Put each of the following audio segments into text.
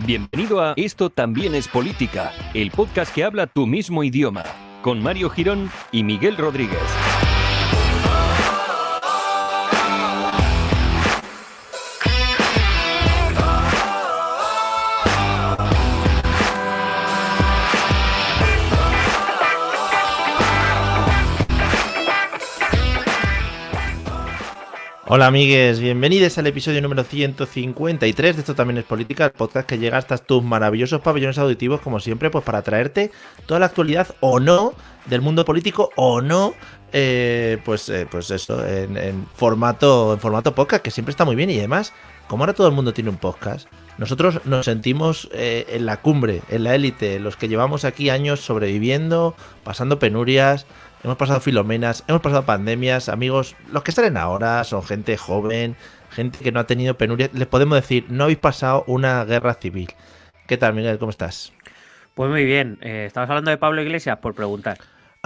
Bienvenido a Esto también es política, el podcast que habla tu mismo idioma, con Mario Girón y Miguel Rodríguez. Hola amigues, bienvenidos al episodio número 153 de Esto también es política, el podcast que llega hasta tus maravillosos pabellones auditivos, como siempre, pues para traerte toda la actualidad o no del mundo político o no, pues eso, en formato podcast, que siempre está muy bien. Y además, como ahora todo el mundo tiene un podcast, nosotros nos sentimos en la cumbre, en la élite, los que llevamos aquí años sobreviviendo, pasando penurias. Hemos pasado filomenas, hemos pasado pandemias, amigos. Los que salen ahora son gente joven, gente que no ha tenido penurias. Les podemos decir, no habéis pasado una guerra civil. ¿Qué tal, Miguel? ¿Cómo estás? Pues muy bien. ¿Estabas hablando de Pablo Iglesias? Por preguntar.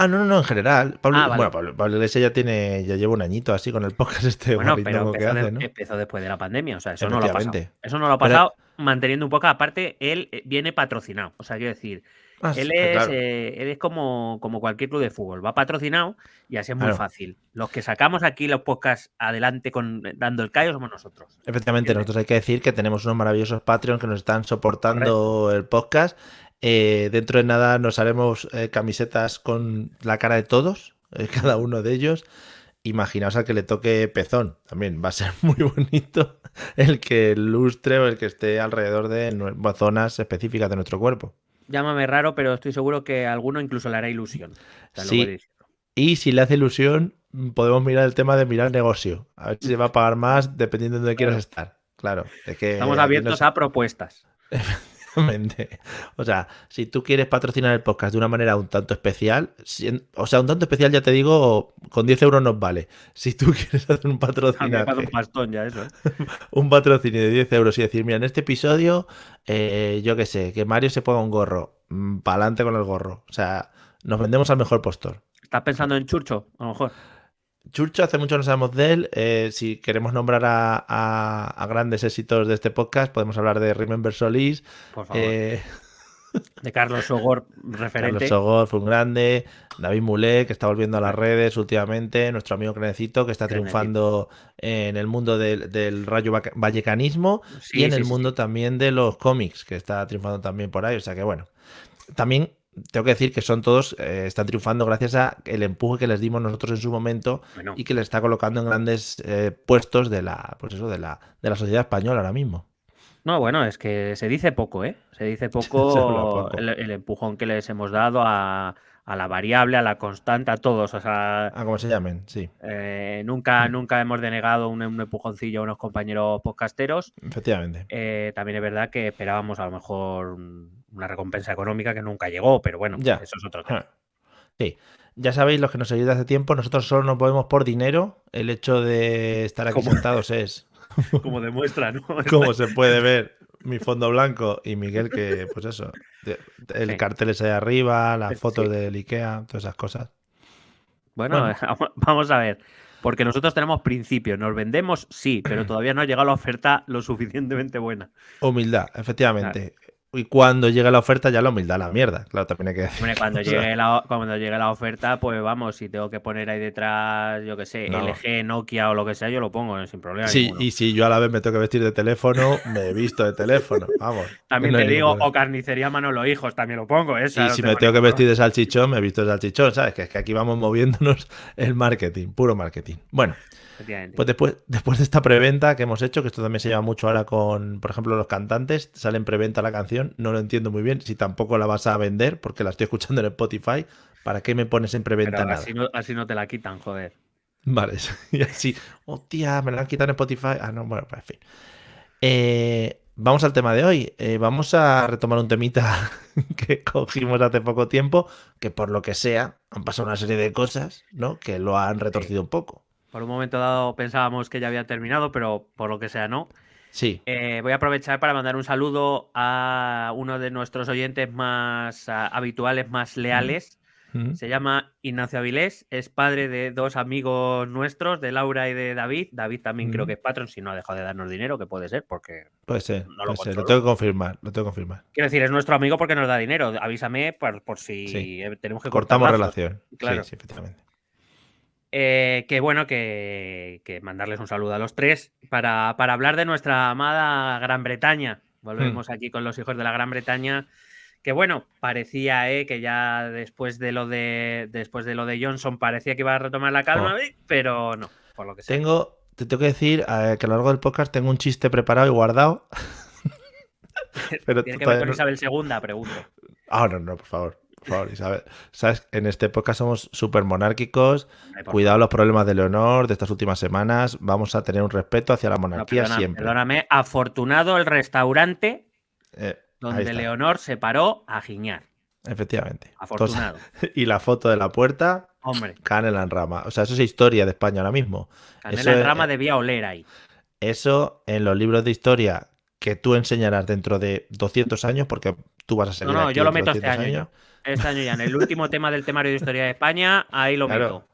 No, en general. Pablo, Vale. Bueno, Pablo Iglesias ya lleva un añito así con el podcast Bueno, pero que hace, ¿no? empezó después de la pandemia, o sea, eso no lo ha pasado. Efectivamente. Eso no lo ha pasado manteniendo un poco. Aparte, él viene patrocinado. O sea, quiero decir, él Claro. es como cualquier club de fútbol, va patrocinado y así es muy Claro. fácil. Los que sacamos aquí los podcasts adelante dando el callo somos nosotros. Efectivamente, nosotros hay que decir que tenemos unos maravillosos Patreons que nos están soportando el podcast. Dentro de nada nos haremos camisetas con la cara de todos, cada uno de ellos. Imaginaos al que le toque pezón. También va a ser muy bonito el que lustre o el que esté alrededor de zonas específicas de nuestro cuerpo. Llámame raro, pero estoy seguro que a alguno incluso le hará ilusión. Sí. Y si le hace ilusión, podemos mirar el tema de mirar negocio. A ver si se va a pagar más dependiendo de dónde quieras estar. Claro, es que estamos abiertos a propuestas. Efectivamente. O sea, si tú quieres patrocinar el podcast de una manera un tanto especial, un tanto especial, ya te digo, con 10 euros nos vale. Si tú quieres hacer un patrocinio, un pastón ya eso, un patrocinio de 10 euros y decir, mira, en este episodio, yo qué sé, que Mario se ponga un gorro, para adelante con el gorro. O sea, nos vendemos al mejor postor. ¿Estás pensando en Churcho, a lo mejor? Churcho, hace mucho no sabemos de él. Si queremos nombrar a grandes éxitos de este podcast, podemos hablar de Remember Solís. Por favor. De Carlos Sogor, referente. Carlos Sogor fue un grande. David Mulé, que está volviendo a las redes últimamente. Nuestro amigo Crenecito, que está triunfando en el mundo del rayo vallecanismo. Y en el mundo también de los cómics, que está triunfando también por ahí. O sea que bueno, también tengo que decir que son todos, están triunfando gracias a el empuje que les dimos nosotros en su momento y que les está colocando en grandes puestos de la sociedad española ahora mismo. No, bueno, es que se dice poco, ¿eh? Se dice poco el empujón que les hemos dado a la variable, a la constante, a todos. O sea, a como se llamen, sí. Nunca hemos denegado un empujoncillo a unos compañeros podcasteros. Efectivamente. También es verdad que esperábamos a lo mejor una recompensa económica que nunca llegó, pero bueno, ya. Eso es otro tema. Sí. Ya sabéis, los que nos seguís de hace tiempo, nosotros solo nos movemos por dinero. El hecho de estar aquí sentados es... Como demuestra, ¿no? Como se puede ver, mi fondo blanco y Miguel, que pues eso, el cartel ese de arriba, las fotos del Ikea, todas esas cosas. Bueno, vamos a ver. Porque nosotros tenemos principios, nos vendemos, sí, pero todavía no ha llegado la oferta lo suficientemente buena. Humildad, efectivamente. Claro. Y cuando llegue la oferta, ya la humildad la mierda. Claro, también hay que decir. Hombre, cuando llegue la oferta, pues vamos, si tengo que poner ahí detrás, yo qué sé, LG, Nokia o lo que sea, yo lo pongo sin problema. Sí, ninguno. Y si yo a la vez me tengo que vestir de teléfono, me he visto de teléfono, vamos. También te digo, o carnicería Manolo Hijos, también lo pongo, ¿eh? Y si me tengo que vestir de salchichón, me he visto de salchichón, ¿sabes? Que es que aquí vamos moviéndonos el marketing, puro marketing. Bueno. Pues después de esta preventa que hemos hecho, que esto también se lleva mucho ahora con, por ejemplo, los cantantes, sale en preventa la canción, no lo entiendo muy bien, si tampoco la vas a vender, porque la estoy escuchando en Spotify, ¿para qué me pones en preventa nada? Así no te la quitan, joder. Vale, y así, hostia, me la han quitado en Spotify. No, bueno, pues en fin. Vamos al tema de hoy. Vamos a retomar un temita que cogimos hace poco tiempo, que por lo que sea, han pasado una serie de cosas, ¿no? Que lo han retorcido un poco. Por un momento dado pensábamos que ya había terminado, pero por lo que sea no. Sí. Voy a aprovechar para mandar un saludo a uno de nuestros oyentes más habituales, más leales, Se llama Ignacio Avilés, es padre de 2 amigos nuestros, de Laura y de David. David también creo que es patrón, si no ha dejado de darnos dinero, que puede ser, porque Puede ser, no lo puede ser. Lo controlo. tengo que confirmar, lo tengo que confirmar. Quiero decir, es nuestro amigo porque nos da dinero. Avísame por si Sí. tenemos que cortar Cortamos lazos. relación. Claro. Sí, efectivamente. Que bueno, que mandarles un saludo a los 3 para hablar de nuestra amada Gran Bretaña. Volvemos aquí con los hijos de la Gran Bretaña. Que bueno, parecía que ya después de lo de Johnson parecía que iba a retomar la calma, pero no, por lo que sea. Te tengo que decir que a lo largo del podcast tengo un chiste preparado y guardado. Pero ¿tiene que ver con Isabel II? Pregunto. No, por favor, Isabel. ¿Sabes? En este podcast somos súper monárquicos. Cuidado favor. los problemas de Leonor de estas últimas semanas. Vamos a tener un respeto hacia la monarquía siempre. Perdóname, afortunado el restaurante donde Leonor se paró a giñar. Efectivamente. Afortunado. Y la foto de la puerta, hombre, Canela en rama. O sea, eso es historia de España ahora mismo. Canela en rama debía oler ahí. Eso en los libros de historia que tú enseñarás dentro de 200 años, porque tú vas a seguir aquí yo lo meto 200 este año. Este año ya, en el último tema del temario de historia de España, ahí lo meto.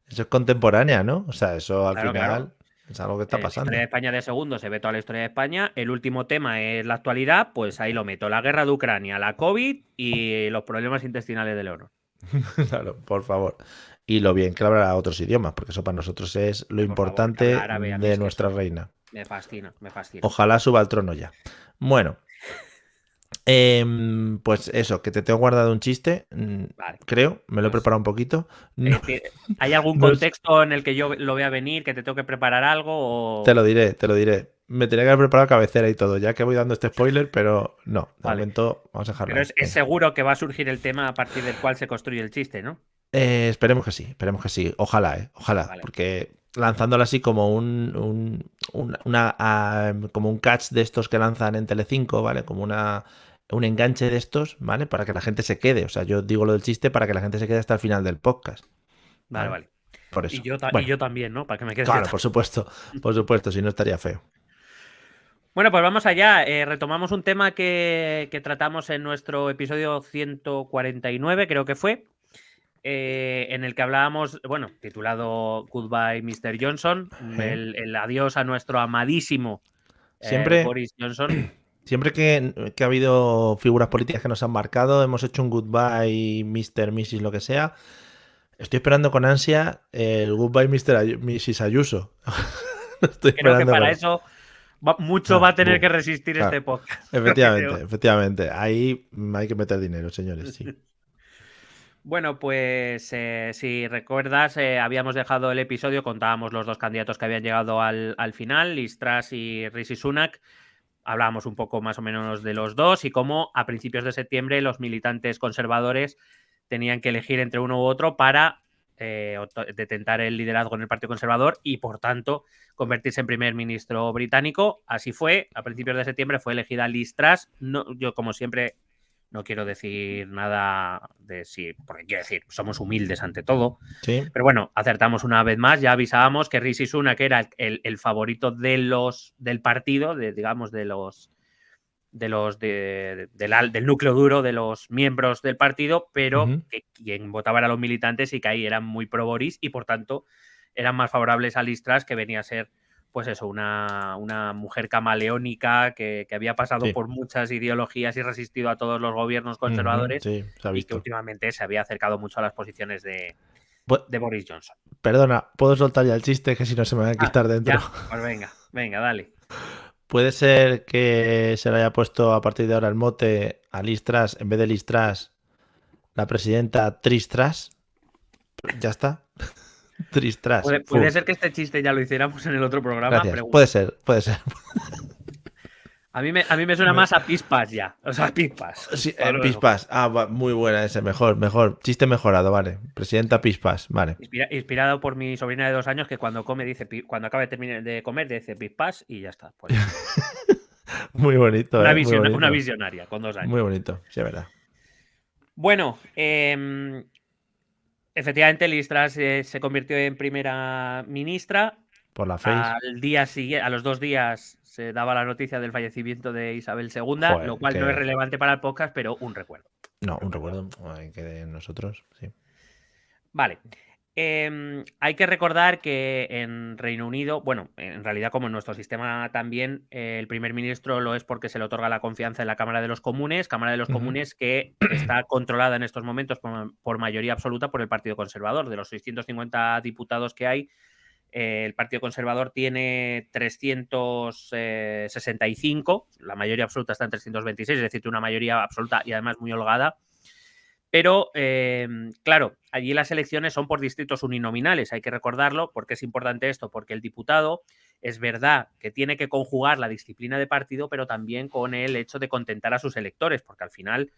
Eso es contemporánea, ¿no? O sea, eso al final es algo que está pasando. La historia de España de segundo se ve toda la historia de España. El último tema es la actualidad, pues ahí lo meto. La guerra de Ucrania, la COVID y los problemas intestinales de Leonor. Claro, por favor. Y lo bien que habla otros idiomas, porque eso para nosotros es lo importante de nuestra reina. Me fascina, me fascina. Ojalá suba al trono ya. Bueno. Pues eso, que te tengo guardado un chiste, vale. Creo, me lo he preparado un poquito. No, ¿hay algún contexto en el que yo lo vea venir, que te tengo que preparar algo? O... Te lo diré. Me tenía que haber preparado cabecera y todo, ya que voy dando este spoiler, pero no, de momento vamos a dejarlo. Pero es seguro que va a surgir el tema a partir del cual se construye el chiste, ¿no? Esperemos que sí. Ojalá, vale. Porque lanzándolo así como como un catch de estos que lanzan en Telecinco, ¿vale? Como un enganche de estos, ¿vale? Para que la gente se quede. O sea, yo digo lo del chiste para que la gente se quede hasta el final del podcast. Vale. Por eso. Y yo también, ¿no? Para que me quede. Claro, por supuesto, si no estaría feo. Bueno, pues vamos allá. Retomamos un tema que tratamos en nuestro episodio 149, creo que fue. En el que hablábamos, bueno, titulado Goodbye Mr. Johnson, el adiós a nuestro amadísimo Boris Johnson. Siempre que ha habido figuras políticas que nos han marcado, hemos hecho un Goodbye Mr. Mrs. lo que sea. Estoy esperando con ansia el Goodbye Mrs. Ayuso. Creo que para eso mucho va a tener que resistir este podcast. Efectivamente. Ahí hay que meter dinero, señores, sí. Bueno, pues si recuerdas, habíamos dejado el episodio, contábamos los 2 candidatos que habían llegado al final, Liz Truss y Rishi Sunak. Hablábamos un poco más o menos de los dos y cómo a principios de septiembre los militantes conservadores tenían que elegir entre uno u otro para detentar el liderazgo en el Partido Conservador y, por tanto, convertirse en primer ministro británico. Así fue. A principios de septiembre fue elegida Liz Truss. Yo, como siempre, no quiero decir nada de sí, porque quiero decir, somos humildes ante todo. Sí. Pero bueno, acertamos una vez más. Ya avisábamos que Rishi Sunak era el favorito del partido, del núcleo duro de los miembros del partido, pero que quien votaba eran los militantes y que ahí eran muy pro Boris y por tanto eran más favorables a Liz Truss, que venía a ser pues eso, una mujer camaleónica que había pasado por muchas ideologías y resistido a todos los gobiernos conservadores y que últimamente se había acercado mucho a las posiciones de Boris Johnson. Perdona, ¿puedo soltar ya el chiste? Que si no se me va a quitar dentro. Ya. Pues venga, dale. ¿Puede ser que se le haya puesto a partir de ahora el mote a Liz Truss, en vez de Liz Truss, la presidenta Tris Truss? Ya está. Tris Truss. Puede ser que este chiste ya lo hiciéramos en el otro programa. Puede ser. A mí me suena más a Pispas ya. O sea, Pispas. Sí, Pispas. Muy buena ese. Mejor. Chiste mejorado, vale. Presidenta Pispas, vale. Inspirado por mi sobrina de 2 años que cuando come dice, cuando acaba de comer dice Pispas y ya está. Pues. Muy bonito. Una visionaria con 2 años. Muy bonito, sí, es verdad. Bueno, efectivamente Liz Truss se convirtió en primera ministra. Por la Face. A los 2 días se daba la noticia del fallecimiento de Isabel II, lo cual no es relevante para el podcast, pero un recuerdo. No, un recuerdo que de nosotros, sí. Vale. Hay que recordar que en Reino Unido, bueno, en realidad como en nuestro sistema también, el primer ministro lo es porque se le otorga la confianza en la Cámara de los Comunes que está controlada en estos momentos por mayoría absoluta por el Partido Conservador. De los 650 diputados que hay, el Partido Conservador tiene 365, la mayoría absoluta está en 326, es decir, una mayoría absoluta y además muy holgada. Pero, claro, allí las elecciones son por distritos uninominales, hay que recordarlo. ¿Por qué es importante esto? Porque el diputado es verdad que tiene que conjugar la disciplina de partido, pero también con el hecho de contentar a sus electores, porque al final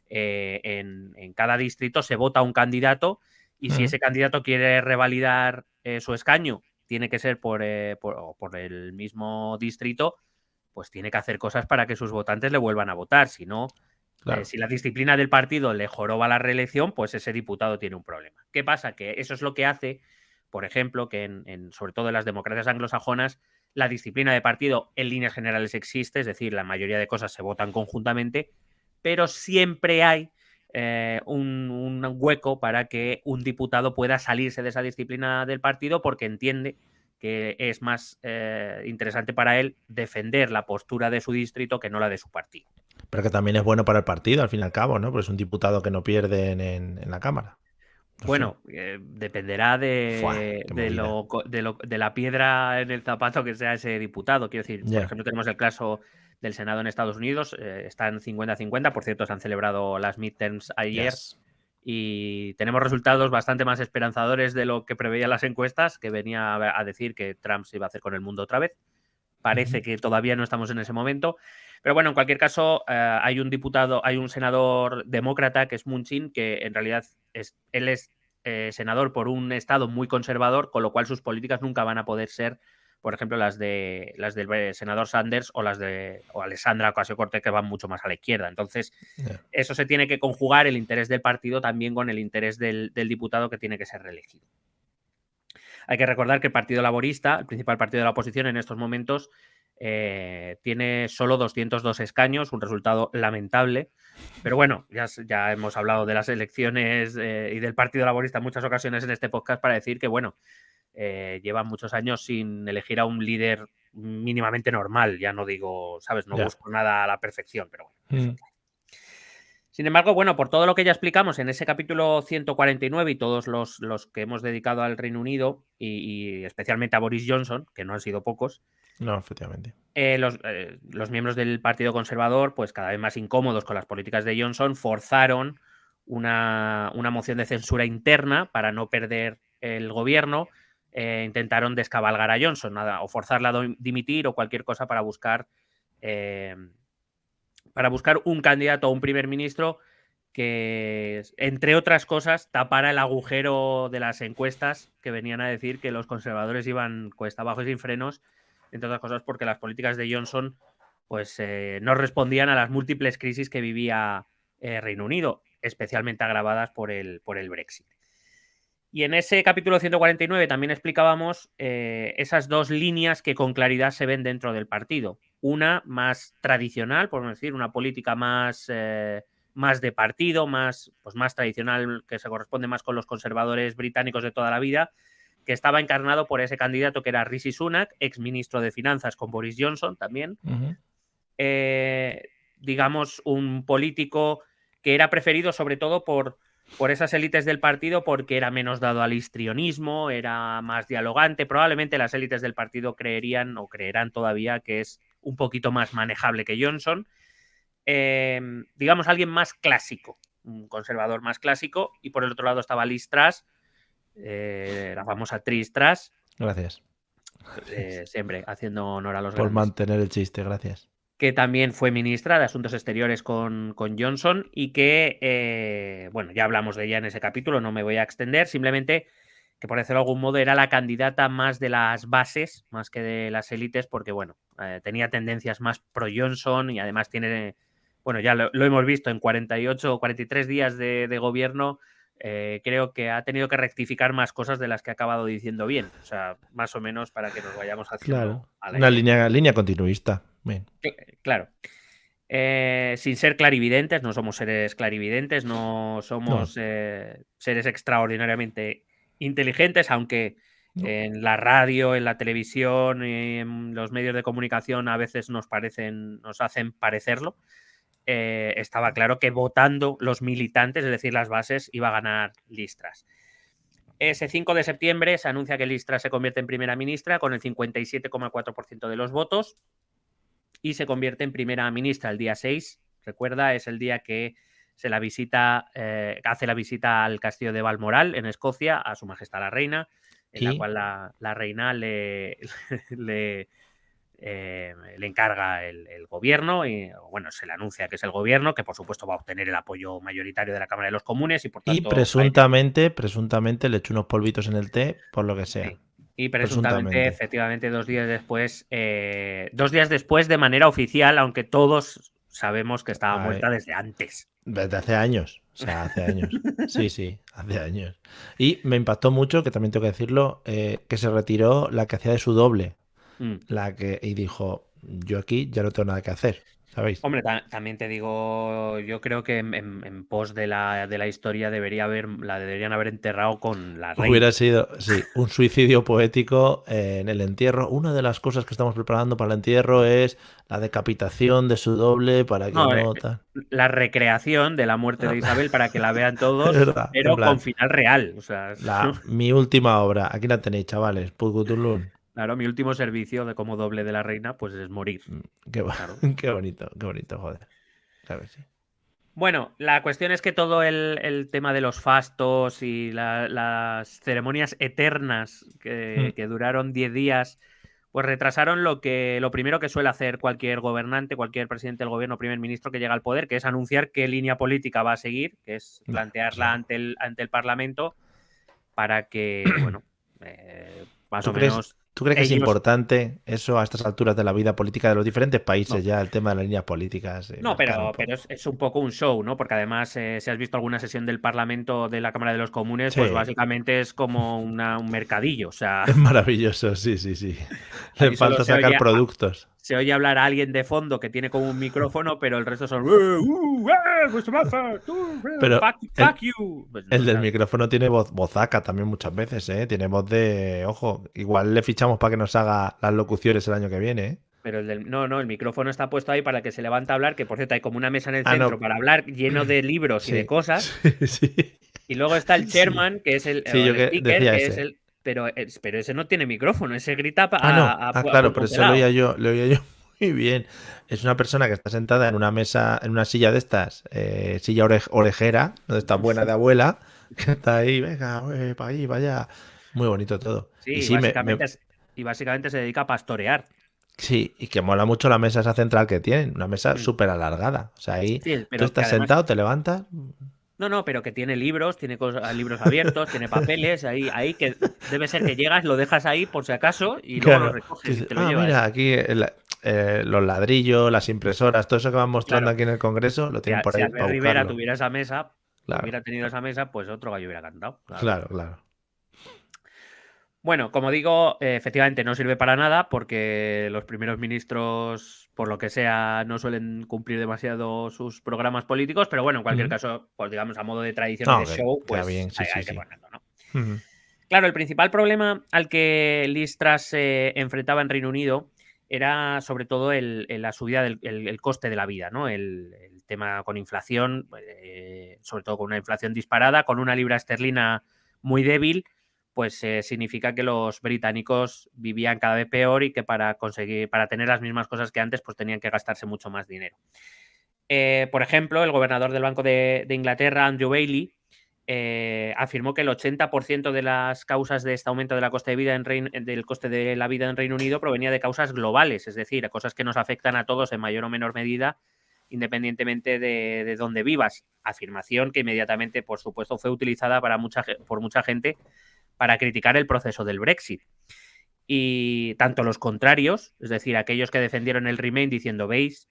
en cada distrito se vota un candidato y si ese candidato quiere revalidar su escaño, tiene que ser por el mismo distrito, pues tiene que hacer cosas para que sus votantes le vuelvan a votar, si no... Claro. Si la disciplina del partido le joroba la reelección, pues ese diputado tiene un problema. ¿Qué pasa? Que eso es lo que hace, por ejemplo, que sobre todo en las democracias anglosajonas, la disciplina de partido en líneas generales existe, es decir, la mayoría de cosas se votan conjuntamente, pero siempre hay un hueco para que un diputado pueda salirse de esa disciplina del partido porque entiende que es más interesante para él defender la postura de su distrito que no la de su partido. Pero que también es bueno para el partido, al fin y al cabo, ¿no? Pues es un diputado que no pierde en la Cámara. No sé. Bueno, dependerá Fua, de, qué de, movida. lo, co- de, lo- de la piedra en el zapato que sea ese diputado. Quiero decir, por Ya. ejemplo, tenemos el caso del Senado en Estados Unidos, están 50-50, por cierto, se han celebrado las midterms ayer Yes. y tenemos resultados bastante más esperanzadores de lo que preveían las encuestas, que venía a decir que Trump se iba a hacer con el mundo otra vez. Parece que todavía no estamos en ese momento. Pero bueno, en cualquier caso, hay un senador demócrata que es Munchin, que en realidad él es senador por un estado muy conservador, con lo cual sus políticas nunca van a poder ser, por ejemplo, las del senador Sanders o las de Alexandra Ocasio-Cortez, que van mucho más a la izquierda. Entonces, Yeah. eso se tiene que conjugar el interés del partido también con el interés del diputado que tiene que ser reelegido. Hay que recordar que el Partido Laborista, el principal partido de la oposición en estos momentos, tiene solo 202 escaños, un resultado lamentable. Pero bueno, ya hemos hablado de las elecciones y del Partido Laborista en muchas ocasiones en este podcast para decir que, bueno, llevan muchos años sin elegir a un líder mínimamente normal. Ya no digo, ¿sabes? No Ya. busco nada a la perfección, pero bueno, es lo que hay. Sin embargo, bueno, por todo lo que ya explicamos en ese capítulo 149 y todos los que hemos dedicado al Reino Unido y especialmente a Boris Johnson, que no han sido pocos, No, efectivamente. los miembros del Partido Conservador, pues cada vez más incómodos con las políticas de Johnson, forzaron una moción de censura interna para no perder el gobierno. Intentaron descabalgar a Johnson, nada, o forzarla a dimitir o cualquier cosa eh, para buscar un candidato a un primer ministro que, entre otras cosas, tapara el agujero de las encuestas que venían a decir que los conservadores iban cuesta abajo y sin frenos, entre otras cosas porque las políticas de Johnson pues no respondían a las múltiples crisis que vivía Reino Unido, especialmente agravadas por el Brexit. Y en ese capítulo 149 también explicábamos esas dos líneas que con claridad se ven dentro del partido. Una más tradicional, por decir, una política más de partido, pues más tradicional, que se corresponde más con los conservadores británicos de toda la vida, que estaba encarnado por ese candidato que era Rishi Sunak, ex ministro de Finanzas con Boris Johnson también. Digamos, un político que era preferido sobre todo por esas élites del partido porque era menos dado al histrionismo, era más dialogante. Probablemente las élites del partido creerían o creerán todavía que es un poquito más manejable que Johnson. Digamos, alguien más clásico, un conservador más clásico. Y por el otro lado estaba Liz Truss, la famosa Trish Truss. Gracias. Siempre haciendo honor a los Por grandes. mantener el chiste, gracias. Que también fue ministra de Asuntos Exteriores con Johnson y que, bueno, ya hablamos de ella en ese capítulo, no me voy a extender, simplemente que por decirlo de algún modo era la candidata más de las bases, más que de las élites, porque, bueno, tenía tendencias más pro-Johnson y además tiene, bueno, ya lo hemos visto en 48 o 43 días de gobierno, creo que ha tenido que rectificar más cosas de las que ha acabado diciendo bien, o sea, más o menos para que nos vayamos haciendo Claro. a la Una idea. línea continuista. Bien. Claro. Sin ser clarividentes, no somos seres clarividentes, no somos seres extraordinariamente inteligentes, aunque en la radio, en la televisión, en los medios de comunicación a veces nos hacen parecerlo. Estaba claro que votando los militantes, es decir, las bases, iba a ganar Listras. Ese 5 de septiembre se anuncia que Listras se convierte en primera ministra con el 57,4% de los votos y se convierte en primera ministra el día 6. Recuerda, es el día que hace la visita al castillo de Balmoral, en Escocia, a su majestad la reina, en la cual la reina le encarga el gobierno y, bueno, se le anuncia que es el gobierno, que por supuesto va a obtener el apoyo mayoritario de la Cámara de los Comunes y por tanto... Y presuntamente le echó unos polvitos en el té, por lo que sea. Sí. Y presuntamente, efectivamente, 2 días después, de manera oficial, aunque todos sabemos que estaba muerta desde antes. Desde hace años. O sea, hace años. Sí, hace años. Y me impactó mucho, que también tengo que decirlo, que se retiró la que hacía de su doble. Y dijo, yo aquí ya no tengo nada que hacer, ¿sabéis? Hombre, también te digo, yo creo que en pos de la historia la deberían haber enterrado con la reina. Hubiera sido, sí, un suicidio poético en el entierro. Una de las cosas que estamos preparando para el entierro es la decapitación de su doble para que no... La recreación de la muerte de Isabel para que la vean todos, verdad, pero con final real. O sea, mi última obra, aquí la tenéis, chavales, Pulgutulun. Claro, mi último servicio de como doble de la reina, pues es morir. Claro. Qué bonito, joder. Claro que sí. Bueno, la cuestión es que todo el tema de los fastos y las ceremonias eternas que duraron 10 días, pues retrasaron lo primero que suele hacer cualquier gobernante, cualquier presidente del gobierno, primer ministro que llega al poder, que es anunciar qué línea política va a seguir, que es plantearla ante el Parlamento para que, bueno, más o menos... ¿Tú crees que es importante eso a estas alturas de la vida política de los diferentes países, ya el tema de las líneas políticas? No, pero es un poco un show, ¿no? Porque además, si has visto alguna sesión del Parlamento de la Cámara de los Comunes, pues básicamente es como un mercadillo. O sea, es maravilloso, sí. Le falta sacar productos. Se oye hablar a alguien de fondo que tiene como un micrófono, pero el resto son... Pero fuck you. Pues no, el del micrófono tiene vozaca también muchas veces, ¿eh? Tiene voz de... Ojo, igual le fichamos para que nos haga las locuciones el año que viene, ¿eh? Pero el micrófono está puesto ahí para que se levante a hablar, que por cierto hay como una mesa en el centro para hablar lleno de libros y de cosas. Sí. Y luego está el chairman, que es el speaker, que es el... Pero ese no tiene micrófono, ese grita claro, pero eso lo oía yo muy bien. Es una persona que está sentada en una mesa, en una silla de estas, silla orejera, de esta buena de abuela, que está ahí, venga, para allí, vaya. Muy bonito todo. Sí, y básicamente se dedica a pastorear. Sí, y que mola mucho la mesa esa central que tienen, una mesa súper alargada. O sea, ahí tú estás sentado, te levantas... No, pero que tiene libros, tiene libros abiertos, tiene papeles, ahí que debe ser que llegas, lo dejas ahí por si acaso y luego lo recoges y te lo llevas. Mira, aquí los ladrillos, las impresoras, todo eso que van mostrando aquí en el Congreso, lo tienen por ahí. Si Albert Rivera tuviera esa mesa, hubiera tenido esa mesa, pues otro gallo hubiera cantado. Claro. Bueno, como digo, efectivamente no sirve para nada porque los primeros ministros, por lo que sea, no suelen cumplir demasiado sus programas políticos, pero bueno, en cualquier caso, pues digamos, a modo de tradición y de show, pues bien, hay que ponerlo, ¿no? Claro, el principal problema al que Liz Truss se enfrentaba en Reino Unido era sobre todo la subida del coste de la vida, ¿no? El tema con inflación, sobre todo con una inflación disparada, con una libra esterlina muy débil, pues significa que los británicos vivían cada vez peor y que para tener las mismas cosas que antes, pues tenían que gastarse mucho más dinero. Por ejemplo, el gobernador del Banco de Inglaterra, Andrew Bailey, afirmó que el 80% de las causas de este aumento de la coste de vida del coste de la vida en Reino Unido provenía de causas globales, es decir, cosas que nos afectan a todos en mayor o menor medida, independientemente de dónde vivas. Afirmación que inmediatamente, por supuesto, fue utilizada por mucha gente para criticar el proceso del Brexit. Y tanto los contrarios, es decir, aquellos que defendieron el Remain diciendo veis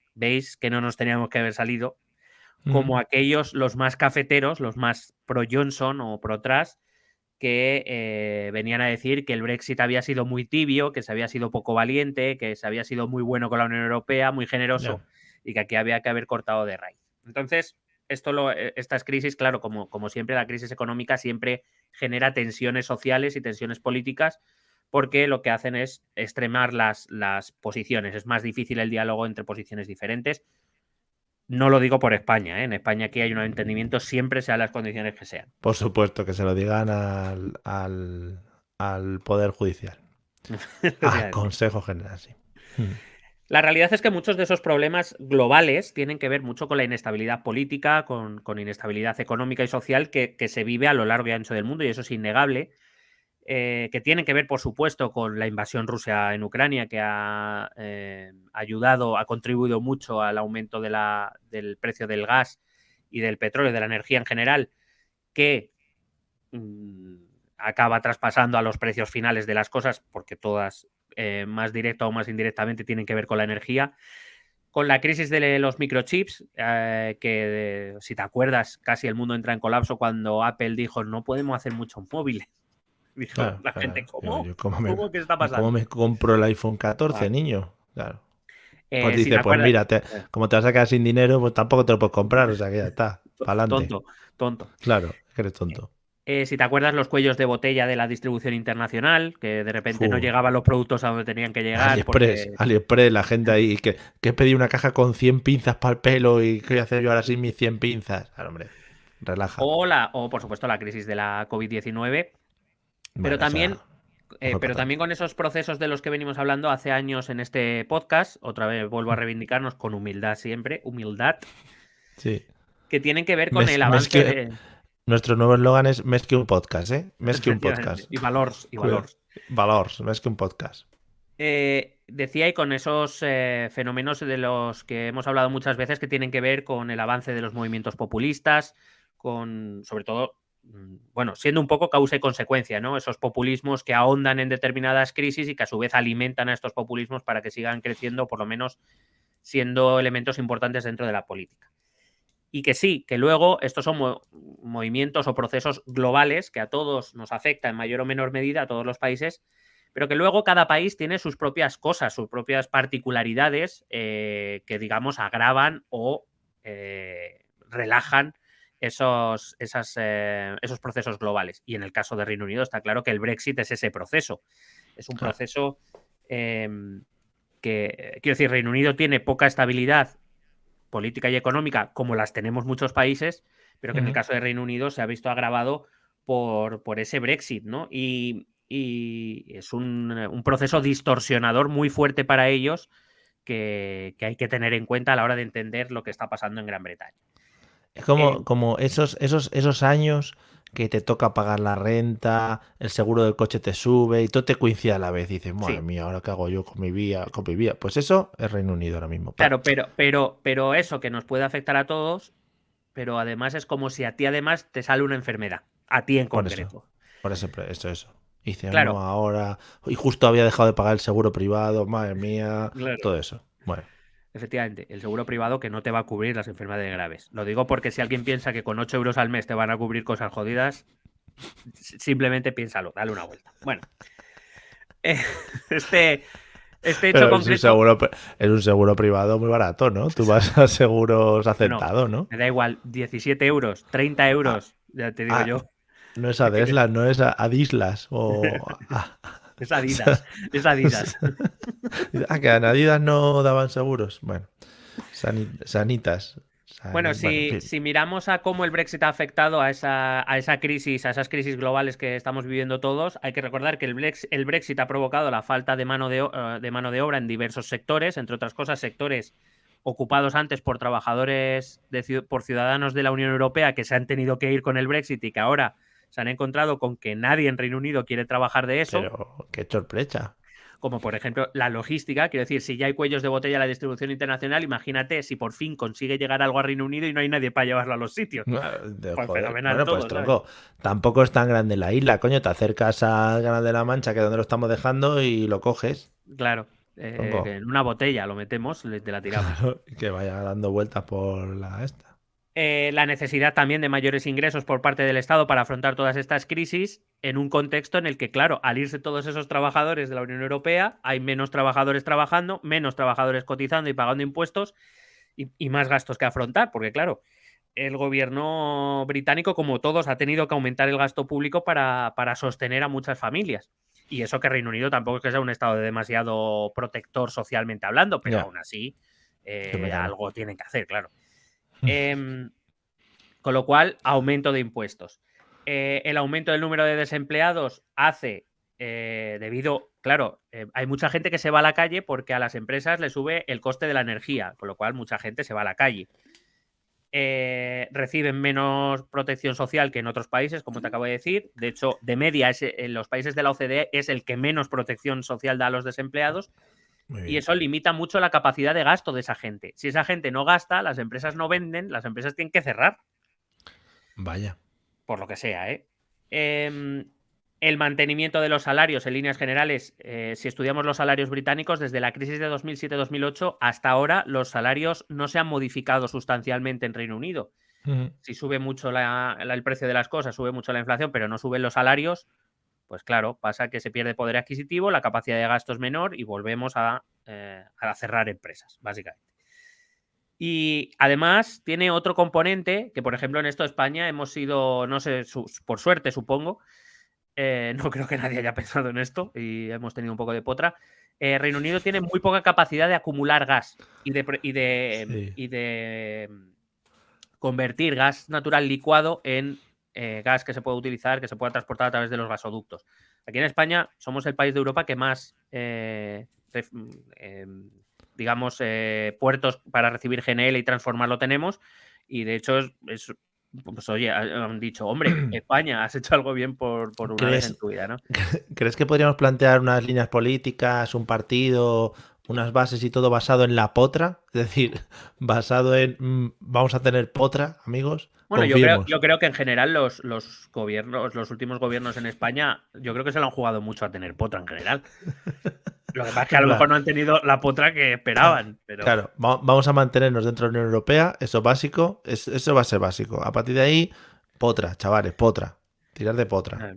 que no nos teníamos que haber salido, como aquellos, los más cafeteros, los más pro Johnson o pro Truss, que venían a decir que el Brexit había sido muy tibio, que se había sido poco valiente, que se había sido muy bueno con la Unión Europea, muy generoso, y que aquí había que haber cortado de raíz. Entonces, estas crisis, claro, como siempre, la crisis económica siempre genera tensiones sociales y tensiones políticas, porque lo que hacen es extremar las posiciones. Es más difícil el diálogo entre posiciones diferentes. No lo digo por España, ¿eh? En España aquí hay un entendimiento, siempre sean las condiciones que sean. Por supuesto, que se lo digan al Poder Judicial. Al Consejo General, sí. La realidad es que muchos de esos problemas globales tienen que ver mucho con la inestabilidad política, con inestabilidad económica y social que se vive a lo largo y ancho del mundo, y eso es innegable. Que tienen que ver, por supuesto, con la invasión rusa en Ucrania, que ha ayudado, ha contribuido mucho al aumento del precio del gas y del petróleo, de la energía en general, que acaba traspasando a los precios finales de las cosas, porque todas, más directa o más indirectamente, tienen que ver con la energía. Con la crisis de los microchips, que si te acuerdas, casi el mundo entra en colapso cuando Apple dijo no podemos hacer muchos móviles. Dijo Claro, la gente, ¿cómo? ¿Cómo que está ¿cómo pasando? me compro el iPhone 14, Claro. niño? Claro. Pues Si te dice, pues acuerdas, mira, como te vas a quedar sin dinero, pues tampoco te lo puedes comprar, o sea que ya está, para adelante. tonto. Claro, es que eres tonto. Si te acuerdas los cuellos de botella de la distribución internacional, que de repente no llegaban los productos a donde tenían que llegar. AliExpress, la gente ahí, que pedí una caja con 100 pinzas para el pelo y ¿qué voy a hacer yo ahora sin mis 100 pinzas? Claro, hombre, relaja. O por supuesto, la crisis de la COVID-19. Pero también con esos procesos de los que venimos hablando hace años en este podcast, otra vez vuelvo a reivindicarnos con humildad siempre, humildad, sí, que tienen que ver con el avance de... Nuestro nuevo eslogan es Més que un podcast, ¿eh? Més que un podcast. Y valors. Valors, més que un podcast. Decía, y con esos fenómenos de los que hemos hablado muchas veces, que tienen que ver con el avance de los movimientos populistas, con, sobre todo, bueno, siendo un poco causa y consecuencia, ¿no? Esos populismos que ahondan en determinadas crisis y que a su vez alimentan a estos populismos para que sigan creciendo, por lo menos siendo elementos importantes dentro de la política. Y que sí, que luego estos son movimientos o procesos globales que a todos nos afecta en mayor o menor medida, a todos los países, pero que luego cada país tiene sus propias cosas, sus propias particularidades que, digamos, agravan o relajan esos procesos globales. Y en el caso de Reino Unido está claro que el Brexit es ese proceso. Es un proceso que, quiero decir, Reino Unido tiene poca estabilidad política y económica, como las tenemos muchos países, pero que en el caso de Reino Unido se ha visto agravado por ese Brexit, ¿no? Y es un proceso distorsionador muy fuerte para ellos que hay que tener en cuenta a la hora de entender lo que está pasando en Gran Bretaña. Es como esos años que te toca pagar la renta, el seguro del coche te sube y todo te coincide a la vez. Y dices, madre mía, ¿ahora qué hago yo con mi vida? Pues eso es Reino Unido ahora mismo. Claro, pero eso que nos puede afectar a todos, pero además es como si a ti además te sale una enfermedad, a ti en concreto. Por eso. Y dices, claro. no, ahora... Y justo había dejado de pagar el seguro privado, madre mía, claro. Todo eso. Bueno. Efectivamente, el seguro privado que no te va a cubrir las enfermedades graves. Lo digo porque si alguien piensa que con 8 euros al mes te van a cubrir cosas jodidas, simplemente piénsalo, dale una vuelta. Bueno, este hecho concreto... Es un seguro privado muy barato, ¿no? Tú vas a seguros aceptados, ¿no? Me da igual, 17 euros, 30 euros, ya te digo yo. No es Adeslas, no es Adislas o... Es Adidas, es Adidas. Que a Adidas no daban seguros. Bueno, sanitas. Bueno, si miramos a cómo el Brexit ha afectado a esa crisis, a esas crisis globales que estamos viviendo todos, hay que recordar que el Brexit ha provocado la falta de mano de obra en diversos sectores, entre otras cosas, sectores ocupados antes por trabajadores, por ciudadanos de la Unión Europea que se han tenido que ir con el Brexit y que ahora se han encontrado con que nadie en Reino Unido quiere trabajar de eso. Pero qué sorpresa. Como por ejemplo la logística, quiero decir, si ya hay cuellos de botella en la distribución internacional, imagínate si por fin consigue llegar algo a Reino Unido y no hay nadie para llevarlo a los sitios. Pues fenomenal. Bueno, pues tronco, tampoco es tan grande la isla, coño, te acercas al Canal de la Mancha, que es donde lo estamos dejando, y lo coges. Claro, en una botella lo metemos, te la tiramos. Claro, que vaya dando vueltas por la esta. La necesidad también de mayores ingresos por parte del Estado para afrontar todas estas crisis en un contexto en el que, claro, al irse todos esos trabajadores de la Unión Europea, hay menos trabajadores trabajando, menos trabajadores cotizando y pagando impuestos, y más gastos que afrontar, porque claro, el gobierno británico, como todos, ha tenido que aumentar el gasto público para sostener a muchas familias. Y eso que Reino Unido tampoco es que sea un estado demasiado protector socialmente hablando, pero aún así algo tienen que hacer, claro. Con lo cual, aumento de impuestos. El aumento del número de desempleados hace, hay mucha gente que se va a la calle porque a las empresas le sube el coste de la energía, con lo cual mucha gente se va a la calle. Reciben menos protección social que en otros países, como te acabo de decir. De hecho, de media, en los países de la OCDE es el que menos protección social da a los desempleados. Y eso limita mucho la capacidad de gasto de esa gente. Si esa gente no gasta, las empresas no venden, las empresas tienen que cerrar. Vaya. Por lo que sea, ¿eh? El mantenimiento de los salarios, en líneas generales, si estudiamos los salarios británicos, desde la crisis de 2007-2008 hasta ahora, los salarios no se han modificado sustancialmente en Reino Unido. Si sube mucho el precio de las cosas, sube mucho la inflación, pero no suben los salarios, pues claro, pasa que se pierde poder adquisitivo, la capacidad de gasto es menor y volvemos a cerrar empresas, básicamente. Y además tiene otro componente que, por ejemplo, en esto de España hemos sido, no sé, por suerte supongo, no creo que nadie haya pensado en esto y hemos tenido un poco de potra. Reino Unido tiene muy poca capacidad de acumular gas y de convertir gas natural licuado en gas que se puede utilizar, que se pueda transportar a través de los gasoductos. Aquí en España somos el país de Europa que más puertos para recibir GNL y transformarlo tenemos, y de hecho pues oye, han dicho, hombre, España, has hecho algo bien por una vez en tu vida, ¿no? ¿Crees que podríamos plantear unas líneas políticas, un partido, unas bases y todo basado en la potra? Es decir, basado en vamos a tener potra, amigos. Bueno, yo creo que en general los gobiernos, los últimos gobiernos en España, yo creo que se lo han jugado mucho a tener potra en general. Lo que pasa es que a lo mejor no han tenido la potra que esperaban. Pero... Claro, vamos a mantenernos dentro de la Unión Europea, eso es básico, eso va a ser básico. A partir de ahí, potra, chavales, potra. Tirar de potra.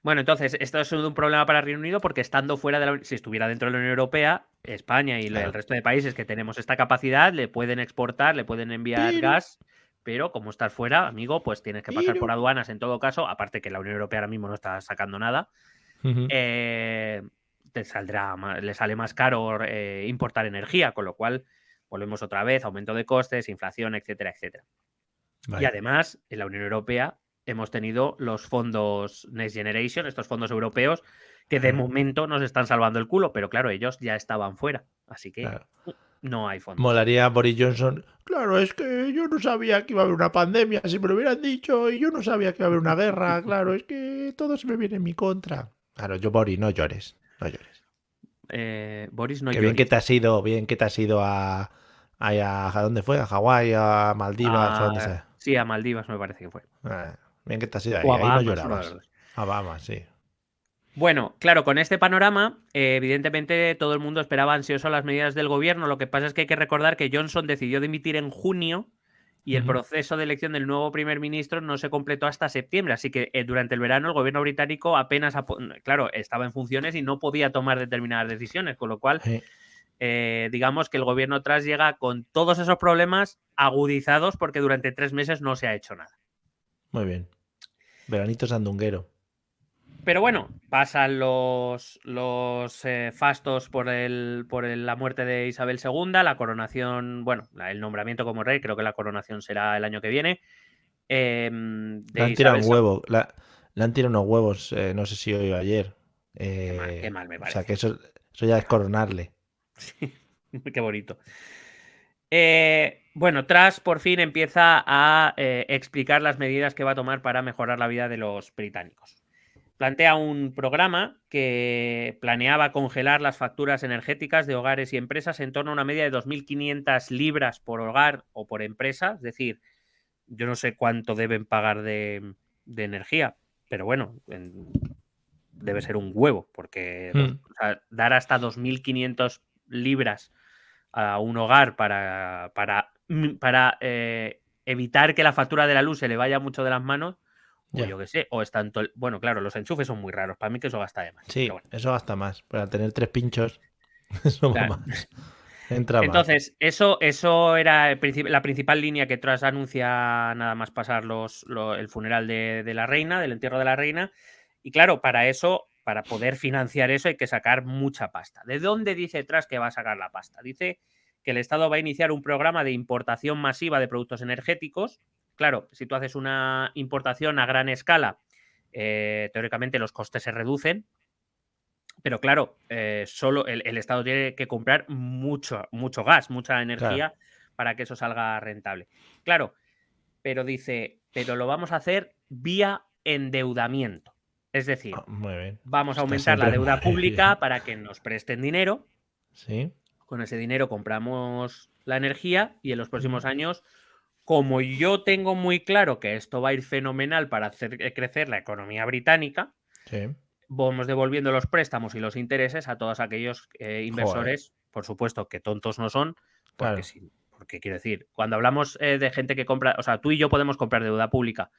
Bueno, entonces, esto es un problema para Reino Unido porque estando fuera de si estuviera dentro de la Unión Europea, España y el resto de países que tenemos esta capacidad le pueden exportar, le pueden enviar gas, pero como estás fuera, amigo, pues tienes que pasar por aduanas en todo caso, aparte que la Unión Europea ahora mismo no está sacando nada. Le sale más caro importar energía, con lo cual volvemos otra vez, aumento de costes, inflación, etcétera, etcétera. Vale. Y además, en la Unión Europea hemos tenido los fondos Next Generation, estos fondos europeos, que de momento nos están salvando el culo, pero claro, ellos ya estaban fuera, así que no hay fondos. Molaría Boris Johnson. Claro, es que yo no sabía que iba a haber una pandemia, si me lo hubieran dicho, y yo no sabía que iba a haber una guerra, claro, es que todo se me viene en mi contra. Claro, Boris, no llores, no llores. Boris, no llores. Que bien que te has ido a ¿dónde fue? ¿A Hawái, a Maldivas o dónde sea? Sí, a Maldivas me parece que fue. Bien que te has ido ahí, o a Bahamas, ahí no llorabas. A Bahamas, sí. Bueno, claro, con este panorama, evidentemente todo el mundo esperaba ansioso las medidas del gobierno. Lo que pasa es que hay que recordar que Johnson decidió dimitir en junio y el proceso de elección del nuevo primer ministro no se completó hasta septiembre. Así que durante el verano el gobierno británico apenas, estaba en funciones y no podía tomar determinadas decisiones, con lo cual, digamos que el gobierno Truss llega con todos esos problemas agudizados porque durante 3 meses no se ha hecho nada. Muy bien. Veranito sandunguero. Pero bueno, pasan los fastos por la muerte de Isabel II, la coronación, bueno, el nombramiento como rey, creo que la coronación será el año que viene. Le han tirado un huevo, le han tirado unos huevos, no sé si hoy o ayer. Qué mal me parece. O sea, que eso ya es coronarle. Sí, qué bonito. Bueno, Truss por fin empieza a explicar las medidas que va a tomar para mejorar la vida de los británicos. Plantea un programa que planeaba congelar las facturas energéticas de hogares y empresas en torno a una media de 2.500 libras por hogar o por empresa. Es decir, yo no sé cuánto deben pagar de energía, pero bueno, debe ser un huevo, porque dar hasta 2.500 libras a un hogar para evitar que la factura de la luz se le vaya mucho de las manos. O yo qué sé, o es tanto. Bueno, claro, los enchufes son muy raros. Para mí que eso gasta de más. Sí, bueno. Eso gasta más. Para tener 3 pinchos, eso va más. Entra más. Entonces, eso era la principal línea que Truss anuncia nada más pasar el funeral de la reina, del entierro de la reina. Y claro, para eso, para poder financiar eso, hay que sacar mucha pasta. ¿De dónde dice Truss que va a sacar la pasta? Dice que el Estado va a iniciar un programa de importación masiva de productos energéticos. Claro, si tú haces una importación a gran escala, teóricamente los costes se reducen. Pero claro, solo el Estado tiene que comprar mucho gas, mucha Claro. energía para que eso salga rentable. Claro, pero dice, pero lo vamos a hacer vía endeudamiento. Es decir, Muy bien. vamos a Está aumentar la siempre deuda muy bien. pública para que nos presten dinero. Sí. Con ese dinero compramos la energía y en los próximos años, como yo tengo muy claro que esto va a ir fenomenal para hacer crecer la economía británica, Sí. vamos devolviendo los préstamos y los intereses a todos aquellos Joder. inversores, por supuesto que tontos no son, porque Claro. sí, porque quiero decir, cuando hablamos de gente que compra, o sea, tú y yo podemos comprar deuda pública,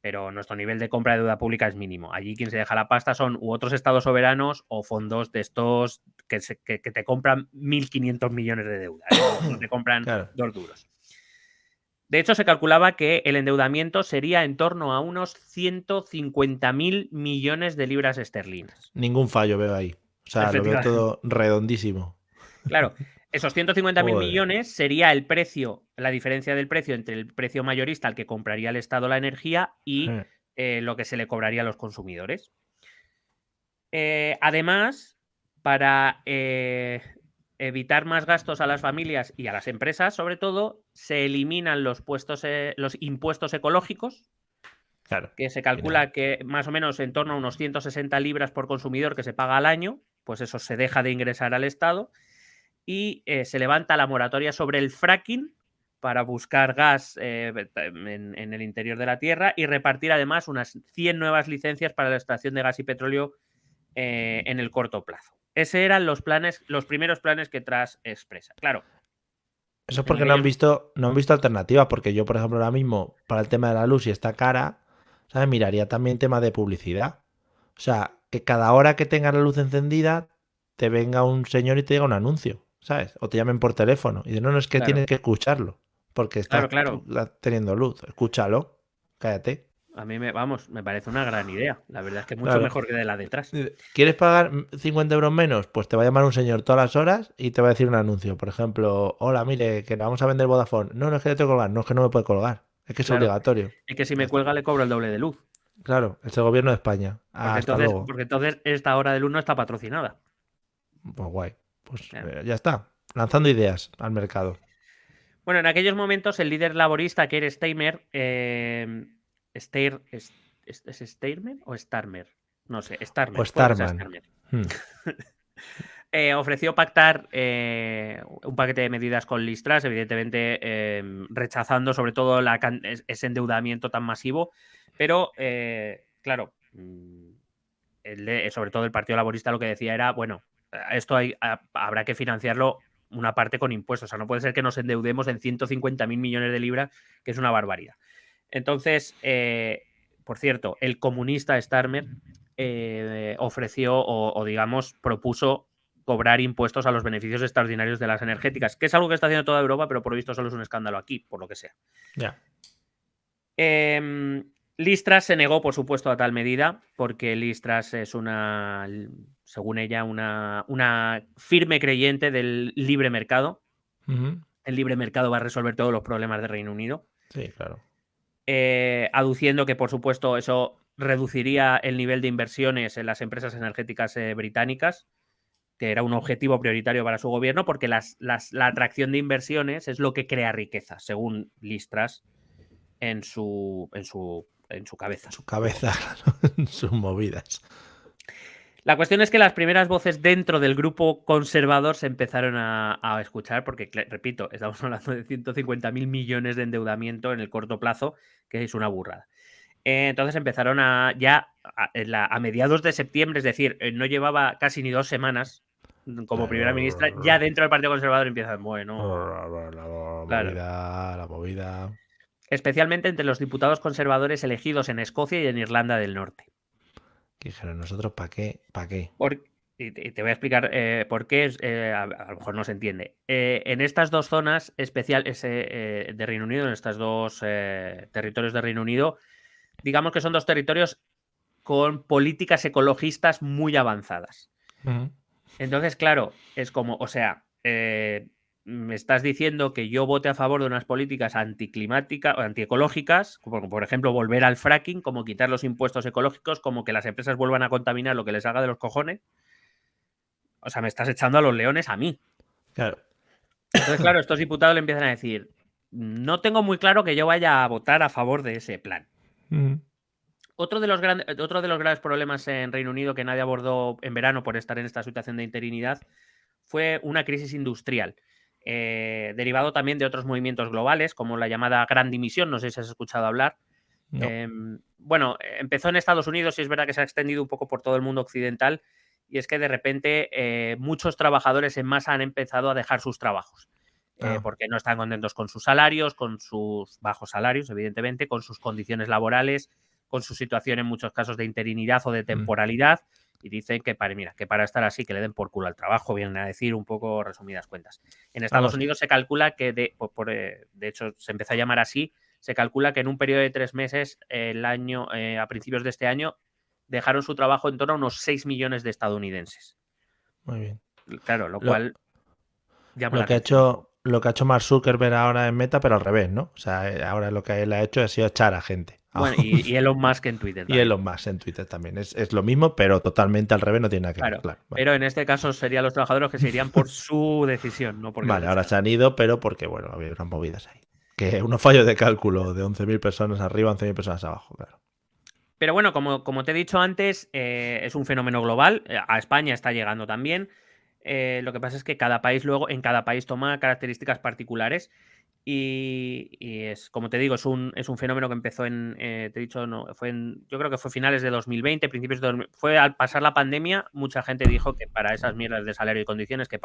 pero nuestro nivel de compra de deuda pública es mínimo. Allí quien se deja la pasta son u otros estados soberanos o fondos de estos que te compran 1.500 millones de deuda, no te compran Claro. 2 duros. De hecho, se calculaba que el endeudamiento sería en torno a unos 150.000 millones de libras esterlinas. Ningún fallo veo ahí. O sea, lo veo Efectivamente. todo redondísimo. Claro, esos 150.000 Joder. millones sería el precio, la diferencia del precio entre el precio mayorista al que compraría el Estado la energía y lo que se le cobraría a los consumidores. Además, para evitar más gastos a las familias y a las empresas, sobre todo, se eliminan los impuestos ecológicos, Claro. que se Al final. calcula que más o menos en torno a unos 160 libras por consumidor que se paga al año, pues eso se deja de ingresar al Estado y se levanta la moratoria sobre el fracking para buscar gas en el interior de la Tierra y repartir además unas 100 nuevas licencias para la extracción de gas y petróleo en el corto plazo. Esos eran los primeros planes que Truss expresa. Claro, Eso es en porque no han aquellos... visto, no han visto alternativas, porque yo, por ejemplo, ahora mismo, para el tema de la luz, si está cara, ¿sabes? Miraría también tema de publicidad. O sea, que cada hora que tenga la luz encendida, te venga un señor y te diga un anuncio, ¿sabes? O te llamen por teléfono. Y de no, no es que Claro, tienes que escucharlo, porque estás claro. teniendo luz. Escúchalo, cállate. A mí me parece una gran idea. La verdad es que mucho Claro. mejor que de la detrás. ¿Quieres pagar 50 euros menos? Pues te va a llamar un señor todas las horas y te va a decir un anuncio. Por ejemplo, hola, mire, que le vamos a vender Vodafone. No, no es que le tengo que colgar, no es que no me puede colgar. Es que es Claro. obligatorio. Y que si Ya me está. cuelga le cobro el doble de luz. Claro, es el gobierno de España. Hasta luego. Porque entonces esta hora de luz no está patrocinada. Pues guay. Pues Claro. ya está. Lanzando ideas al mercado. Bueno, en aquellos momentos el líder laborista Keir Starmer, ¿es Starmer o Starmer? No sé, O Starmer, puede que sea Starman. Starmer. Hmm. Ofreció pactar un paquete de medidas con Liz Truss, evidentemente rechazando sobre todo ese endeudamiento tan masivo, pero claro, sobre todo el Partido Laborista lo que decía era, bueno, esto habrá que financiarlo una parte con impuestos, o sea, no puede ser que nos endeudemos en 150.000 millones de libras, que es una barbaridad. Entonces, por cierto, el comunista Starmer ofreció o digamos propuso cobrar impuestos a los beneficios extraordinarios de las energéticas, que es algo que está haciendo toda Europa, pero por visto solo es un escándalo aquí, por lo que sea. Ya. Liz Truss se negó, por supuesto, a tal medida, porque Liz Truss es según ella, una firme creyente del libre mercado. Ujú. El libre mercado va a resolver todos los problemas de Reino Unido. Sí, claro. Aduciendo que, por supuesto, eso reduciría el nivel de inversiones en las empresas energéticas británicas, que era un objetivo prioritario para su gobierno, porque la atracción de inversiones es lo que crea riqueza, según Liz Truss, en su cabeza. Su cabeza, claro, sus movidas. La cuestión es que las primeras voces dentro del grupo conservador se empezaron a escuchar, porque, repito, estamos hablando de 150.000 millones de endeudamiento en el corto plazo, que es una burrada. Entonces empezaron a mediados de septiembre, es decir, no llevaba casi ni 2 semanas como primera ministra, ya dentro del Partido Conservador empiezan, bueno, claro, La movida. especialmente entre los diputados conservadores elegidos en Escocia y en Irlanda del Norte. Que dijeron, nosotros, ¿para qué? ¿Para qué? te voy a explicar por qué, a lo mejor no se entiende. En estas dos zonas especiales de Reino Unido, en estos dos territorios de Reino Unido, digamos que son dos territorios con políticas ecologistas muy avanzadas. Entonces, claro, es como, o sea, me estás diciendo que yo vote a favor de unas políticas anticlimáticas o antiecológicas, como por ejemplo volver al fracking, como quitar los impuestos ecológicos, como que las empresas vuelvan a contaminar lo que les haga de los cojones. O sea, me estás echando a los leones a mí. Claro. Entonces, claro, estos diputados le empiezan a decir, no tengo muy claro que yo vaya a votar a favor de ese plan. Otro de los graves problemas en Reino Unido que nadie abordó en verano por estar en esta situación de interinidad fue una crisis industrial, derivado también de otros movimientos globales, como la llamada Gran Dimisión, no sé si has escuchado hablar. No. Bueno, empezó en Estados Unidos y es verdad que se ha extendido un poco por todo el mundo occidental, y es que de repente muchos trabajadores en masa han empezado a dejar sus trabajos. Porque no están contentos con sus salarios, con sus bajos salarios, evidentemente, con sus condiciones laborales, con su situación en muchos casos de interinidad o de temporalidad, y dicen que para estar así, que le den por culo al trabajo, vienen a decir un poco resumidas cuentas. En Estados Unidos se calcula que, de hecho se empezó a llamar así, se calcula que en un periodo de 3 meses, a principios de este año, dejaron su trabajo en torno a unos 6 millones de estadounidenses. Muy bien. Claro, lo cual llama la Lo que ha hecho Mark Zuckerberg ahora en Meta, pero al revés, ¿no? O sea, ahora lo que él ha hecho ha sido echar a gente. Bueno, y Elon Musk en Twitter Y también. Elon Musk en Twitter también. Es lo mismo, pero totalmente al revés, no tiene nada que ver. Claro. Pero en este caso serían los trabajadores que se irían por su decisión, no porque... Vale, ahora se han ido, pero porque, bueno, había unas movidas ahí. Que unos fallos de cálculo de 11.000 personas arriba, 11.000 personas abajo, claro. Pero bueno, como te he dicho antes, es un fenómeno global. A España está llegando también. Lo que pasa es que en cada país toma características particulares. Y es, como te digo, es un fenómeno que empezó te he dicho, no, yo creo que fue finales de 2020, principios de 2000. Fue al pasar la pandemia, mucha gente dijo que para esas mierdas de salario y condiciones que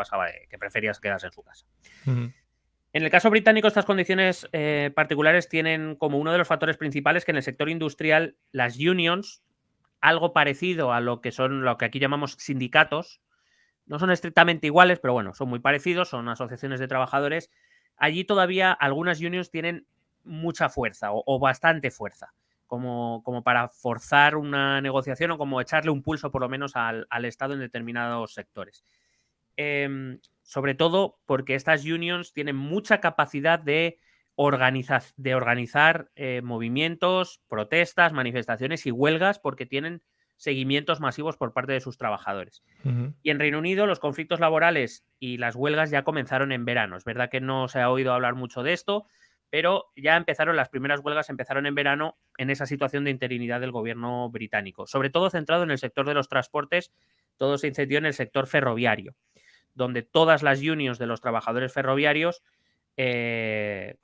preferías quedarse en su casa. En el caso británico, estas condiciones particulares tienen como uno de los factores principales que en el sector industrial las unions, algo parecido a lo que aquí llamamos sindicatos, no son estrictamente iguales, pero bueno, son muy parecidos, son asociaciones de trabajadores. Allí todavía algunas unions tienen mucha fuerza o bastante fuerza, como para forzar una negociación o como echarle un pulso por lo menos al Estado en determinados sectores. Sobre todo porque estas unions tienen mucha capacidad de organizar movimientos, protestas, manifestaciones y huelgas, porque tienen seguimientos masivos por parte de sus trabajadores. Y en Reino Unido los conflictos laborales y las huelgas ya comenzaron en verano. Es verdad que no se ha oído hablar mucho de esto, pero ya las primeras huelgas empezaron en verano en esa situación de interinidad del gobierno británico, sobre todo centrado en el sector de los transportes. Todo se incendió en el sector ferroviario, donde todas las unions de los trabajadores ferroviarios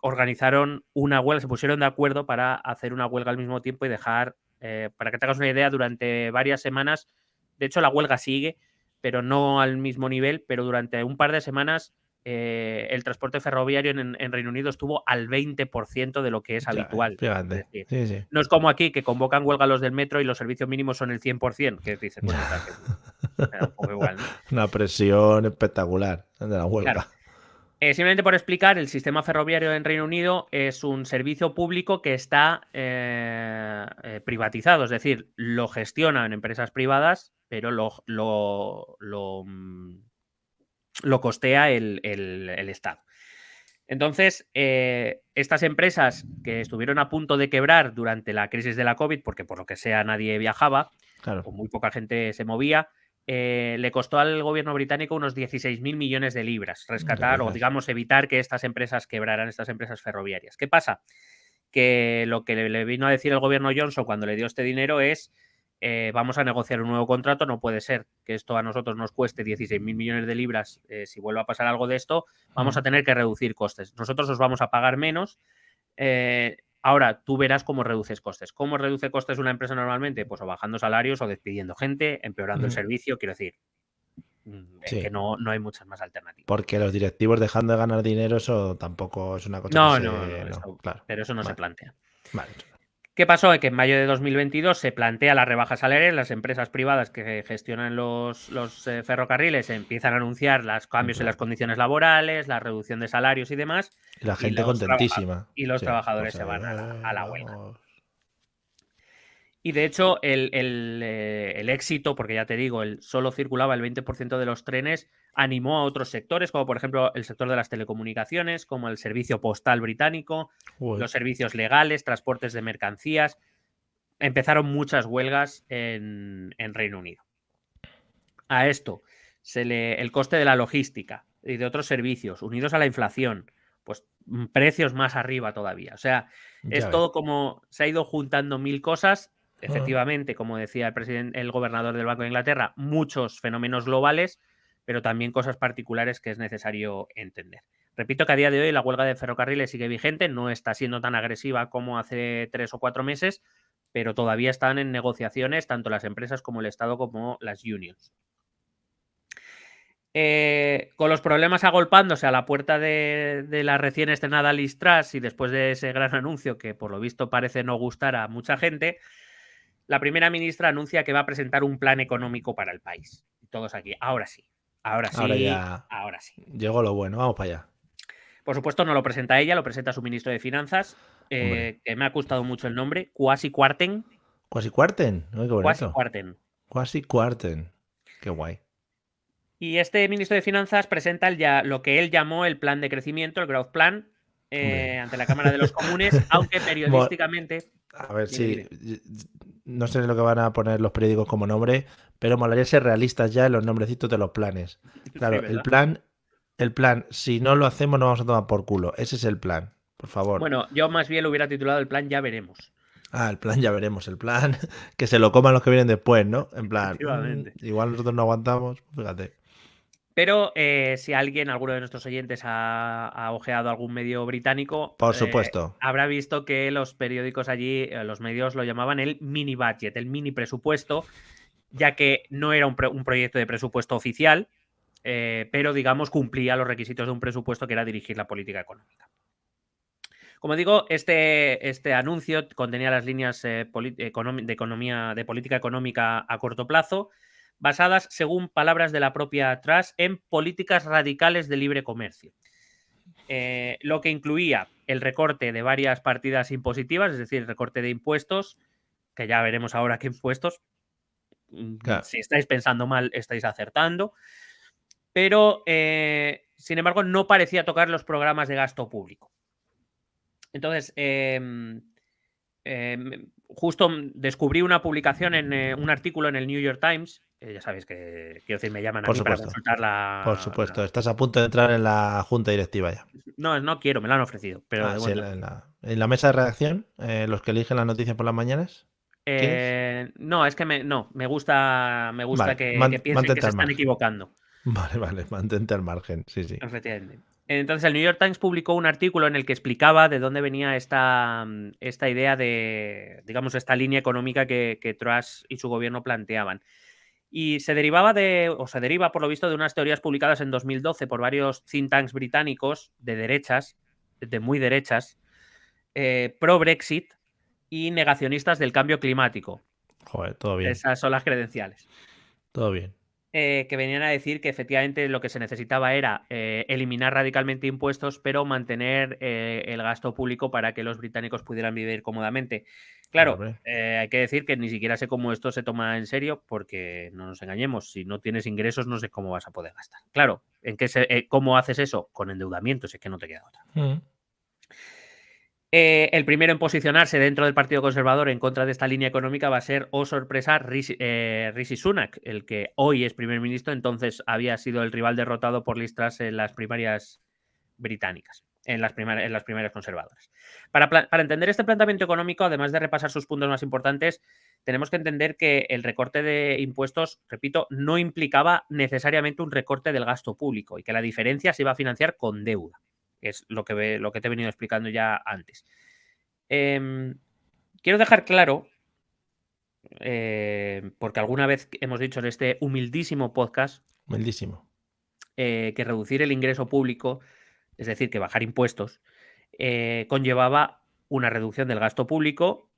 organizaron una huelga, se pusieron de acuerdo para hacer una huelga al mismo tiempo y dejar, para que te hagas una idea, durante varias semanas, de hecho la huelga sigue, pero no al mismo nivel, pero durante un par de semanas el transporte ferroviario en Reino Unido estuvo al 20% de lo que es habitual. Es decir, sí. No es como aquí, que convocan huelga los del metro y los servicios mínimos son el 100%, que dices, bueno, era un poco igual, ¿no? Una presión espectacular de la huelga. Claro. Simplemente por explicar, el sistema ferroviario en Reino Unido es un servicio público que está privatizado, es decir, lo gestionan empresas privadas, pero lo costea el Estado. Entonces, estas empresas que estuvieron a punto de quebrar durante la crisis de la COVID, porque por lo que sea nadie viajaba, claro, o muy poca gente se movía, le costó al gobierno británico unos 16.000 millones de libras rescatar o, digamos, evitar que estas empresas quebraran, estas empresas ferroviarias. ¿Qué pasa? Que lo que le vino a decir el gobierno Johnson cuando le dio este dinero es vamos a negociar un nuevo contrato, no puede ser que esto a nosotros nos cueste 16.000 millones de libras, si vuelve a pasar algo de esto, vamos a tener que reducir costes. Nosotros os vamos a pagar menos. Ahora, tú verás cómo reduces costes. ¿Cómo reduce costes una empresa normalmente? Pues o bajando salarios o despidiendo gente, empeorando el servicio. Quiero decir, que no hay muchas más alternativas. Porque los directivos dejando de ganar dinero, eso tampoco es una cosa No, claro, pero eso no se plantea. Vale. ¿Qué pasó? Que en mayo de 2022 se plantea la rebaja salarial. Las empresas privadas que gestionan los ferrocarriles empiezan a anunciar los cambios en las condiciones laborales, la reducción de salarios y demás, Y la y gente contentísima. los Sí, trabajadores pues se ahí, van a la huelga. vamos. Y de hecho, el éxito, porque ya te digo, solo circulaba el 20% de los trenes, animó a otros sectores, como por ejemplo el sector de las telecomunicaciones, como el servicio postal británico, Joder. los servicios legales, transportes de mercancías. Empezaron muchas huelgas en Reino Unido. A esto, el coste de la logística y de otros servicios, unidos a la inflación, pues precios más arriba todavía. O sea, Ya es ves. todo como se ha ido juntando mil cosas. Ah, Efectivamente, como decía el gobernador del Banco de Inglaterra, muchos fenómenos globales, pero también cosas particulares que es necesario entender. Repito que a día de hoy la huelga de ferrocarriles sigue vigente, no está siendo tan agresiva como hace 3 o 4 meses, pero todavía están en negociaciones tanto las empresas como el Estado como las unions. Con los problemas agolpándose a la puerta de la recién estrenada Liz Truss y después de ese gran anuncio que por lo visto parece no gustar a mucha gente, la primera ministra anuncia que va a presentar un plan económico para el país. Y todos aquí, ahora sí, ahora ahora sí, ya ahora sí. llegó lo bueno, vamos para allá. Por supuesto no lo presenta ella, lo presenta su ministro de Finanzas, Hombre. que me ha gustado mucho el nombre, Kwasi Kwarteng. Quasi Cuarten. Ay, qué Kwasi bonito. Kwarteng. Quasi Cuarten. Qué guay. Y este ministro de Finanzas presenta lo que él llamó el plan de crecimiento, el Growth Plan, Hombre. ante la Cámara de los Comunes, aunque Mo- periodísticamente. A ver Dime, si. dime. No sé lo que van a poner los periódicos como nombre, pero molaría ser realistas ya en los nombrecitos de los planes. Sí, Claro, ¿verdad? el plan, si no lo hacemos, nos vamos a tomar por culo. Ese es el plan, por favor. Bueno, yo más bien lo hubiera titulado el plan Ya veremos. Ah, el plan ya veremos, el plan que se lo coman los que vienen después, ¿no? En plan, Efectivamente. igual nosotros no aguantamos, fíjate. Pero si alguno de nuestros oyentes ha ojeado algún medio británico, Por supuesto. habrá visto que los periódicos allí, los medios lo llamaban el mini budget, el mini presupuesto, ya que no era un proyecto de presupuesto oficial, pero digamos cumplía los requisitos de un presupuesto que era dirigir la política económica. Como digo, este anuncio contenía las líneas de política económica a corto plazo, basadas, según palabras de la propia Truss, en políticas radicales de libre comercio. Lo que incluía el recorte de varias partidas impositivas, es decir, el recorte de impuestos, que ya veremos ahora qué impuestos. Claro, Si estáis pensando mal, estáis acertando. Pero, sin embargo, no parecía tocar los programas de gasto público. Entonces, justo descubrí una publicación un artículo en el New York Times. Ya sabéis que, quiero decir, me llaman a por mí para supuesto. consultar Por supuesto. Estás a punto de entrar en la junta directiva ya. No quiero, me lo han ofrecido, pero Ah, de sí, momento. en la mesa de redacción, los que eligen las noticias por las mañanas. ¿Quieres? No, es que me gusta Vale, que piensen que mantente se al están margen. equivocando. Vale, mantente al margen. Sí, sí. Efectivamente. Entonces, el New York Times publicó un artículo en el que explicaba de dónde venía esta idea de, digamos, esta línea económica que Truss y su gobierno planteaban. Y se deriva, por lo visto, de unas teorías publicadas en 2012 por varios think tanks británicos de derechas, de muy derechas, pro-Brexit y negacionistas del cambio climático. Joder, todo bien. Esas son las credenciales. Todo bien. Que venían a decir que efectivamente lo que se necesitaba era eliminar radicalmente impuestos, pero mantener el gasto público para que los británicos pudieran vivir cómodamente. Claro, Claro, hombre. hay que decir que ni siquiera sé cómo esto se toma en serio, porque no nos engañemos, si no tienes ingresos no sé cómo vas a poder gastar. Claro, ¿cómo haces eso? Con endeudamiento, si es que no te queda otra. El primero en posicionarse dentro del Partido Conservador en contra de esta línea económica va a ser, oh sorpresa, Rishi Sunak, el que hoy es primer ministro, entonces había sido el rival derrotado por Liz Truss en las primarias británicas, en las primarias conservadoras. Para entender este planteamiento económico, además de repasar sus puntos más importantes, tenemos que entender que el recorte de impuestos, repito, no implicaba necesariamente un recorte del gasto público y que la diferencia se iba a financiar con deuda. Es lo que te he venido explicando ya antes. Quiero dejar claro, porque alguna vez hemos dicho en este humildísimo podcast, Humildísimo. que reducir el ingreso público, es decir, que bajar impuestos, conllevaba una reducción del gasto público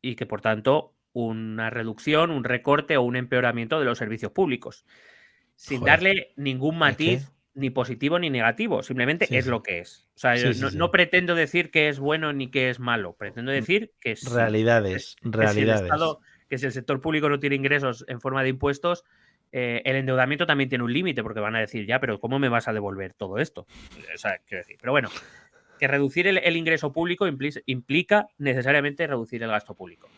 y que, por tanto, una reducción, un recorte o un empeoramiento de los servicios públicos, sin Joder, darle ningún es que... matiz ni positivo ni negativo, simplemente Sí, es sí. lo que es. O sea, Sí, yo sí, no sí. pretendo decir que es bueno ni que es malo, pretendo decir que Realidades, que si el realidades. Estado, que si el sector público no tiene ingresos en forma de impuestos, el endeudamiento también tiene un límite, porque van a decir, ya, pero ¿cómo me vas a devolver todo esto? O sea, quiero decir, pero bueno, que reducir el ingreso público implica necesariamente reducir el gasto público.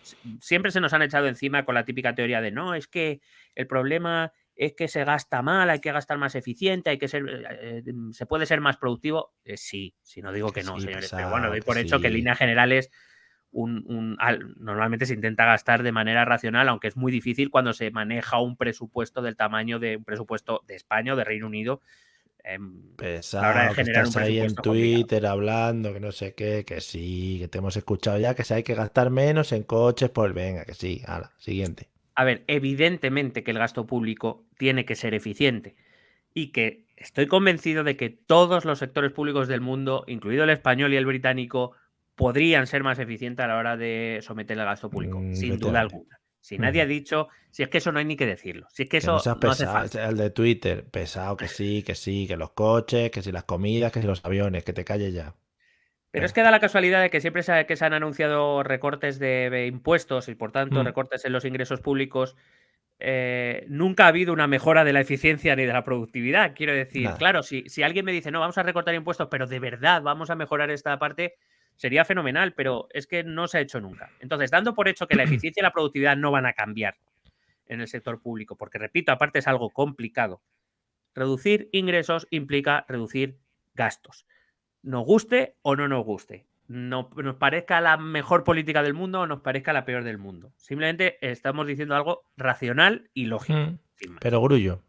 Siempre se nos han echado encima con la típica teoría de no, es que el problema es que se gasta mal, hay que gastar más eficiente, hay que ser, se puede ser más productivo. Sí, no digo Que que no, sí, señores, pero bueno, pesado, doy que por hecho que en sí. líneas generales normalmente se intenta gastar de manera racional, aunque es muy difícil cuando se maneja un presupuesto del tamaño de un presupuesto de España o de Reino Unido, a la hora de Pesado, que generar un estás ahí en presupuesto complicado. Twitter hablando, que no sé qué, que sí, que te hemos escuchado ya, que si hay que gastar menos en coches, pues venga, que sí, hala, siguiente. A ver, evidentemente que el gasto público tiene que ser eficiente y que estoy convencido de que todos los sectores públicos del mundo, incluido el español y el británico, podrían ser más eficientes a la hora de someter el gasto público, sin duda Efectivamente. alguna. Si nadie ha dicho, si es que eso no hay ni que decirlo, si es que Que no eso seas no hace pesado, falta. el de Twitter, pesado, que sí, que los coches, que si las comidas, que si los aviones, que te calles ya. Pero es Venga. que da la casualidad de que siempre que se han anunciado recortes de impuestos y por tanto Mm, recortes en los ingresos públicos, nunca ha habido una mejora de la eficiencia ni de la productividad. Quiero decir, nada. claro, si alguien me dice, no, vamos a recortar impuestos, pero de verdad vamos a mejorar esta parte, sería fenomenal, pero es que no se ha hecho nunca. Entonces, dando por hecho que la eficiencia y la productividad no van a cambiar en el sector público, porque repito, aparte es algo complicado, reducir ingresos implica reducir gastos. Nos guste o no nos guste. No, nos parezca la mejor política del mundo o nos parezca la peor del mundo. Simplemente estamos diciendo algo racional y lógico, Mm, sin más. pero grullo.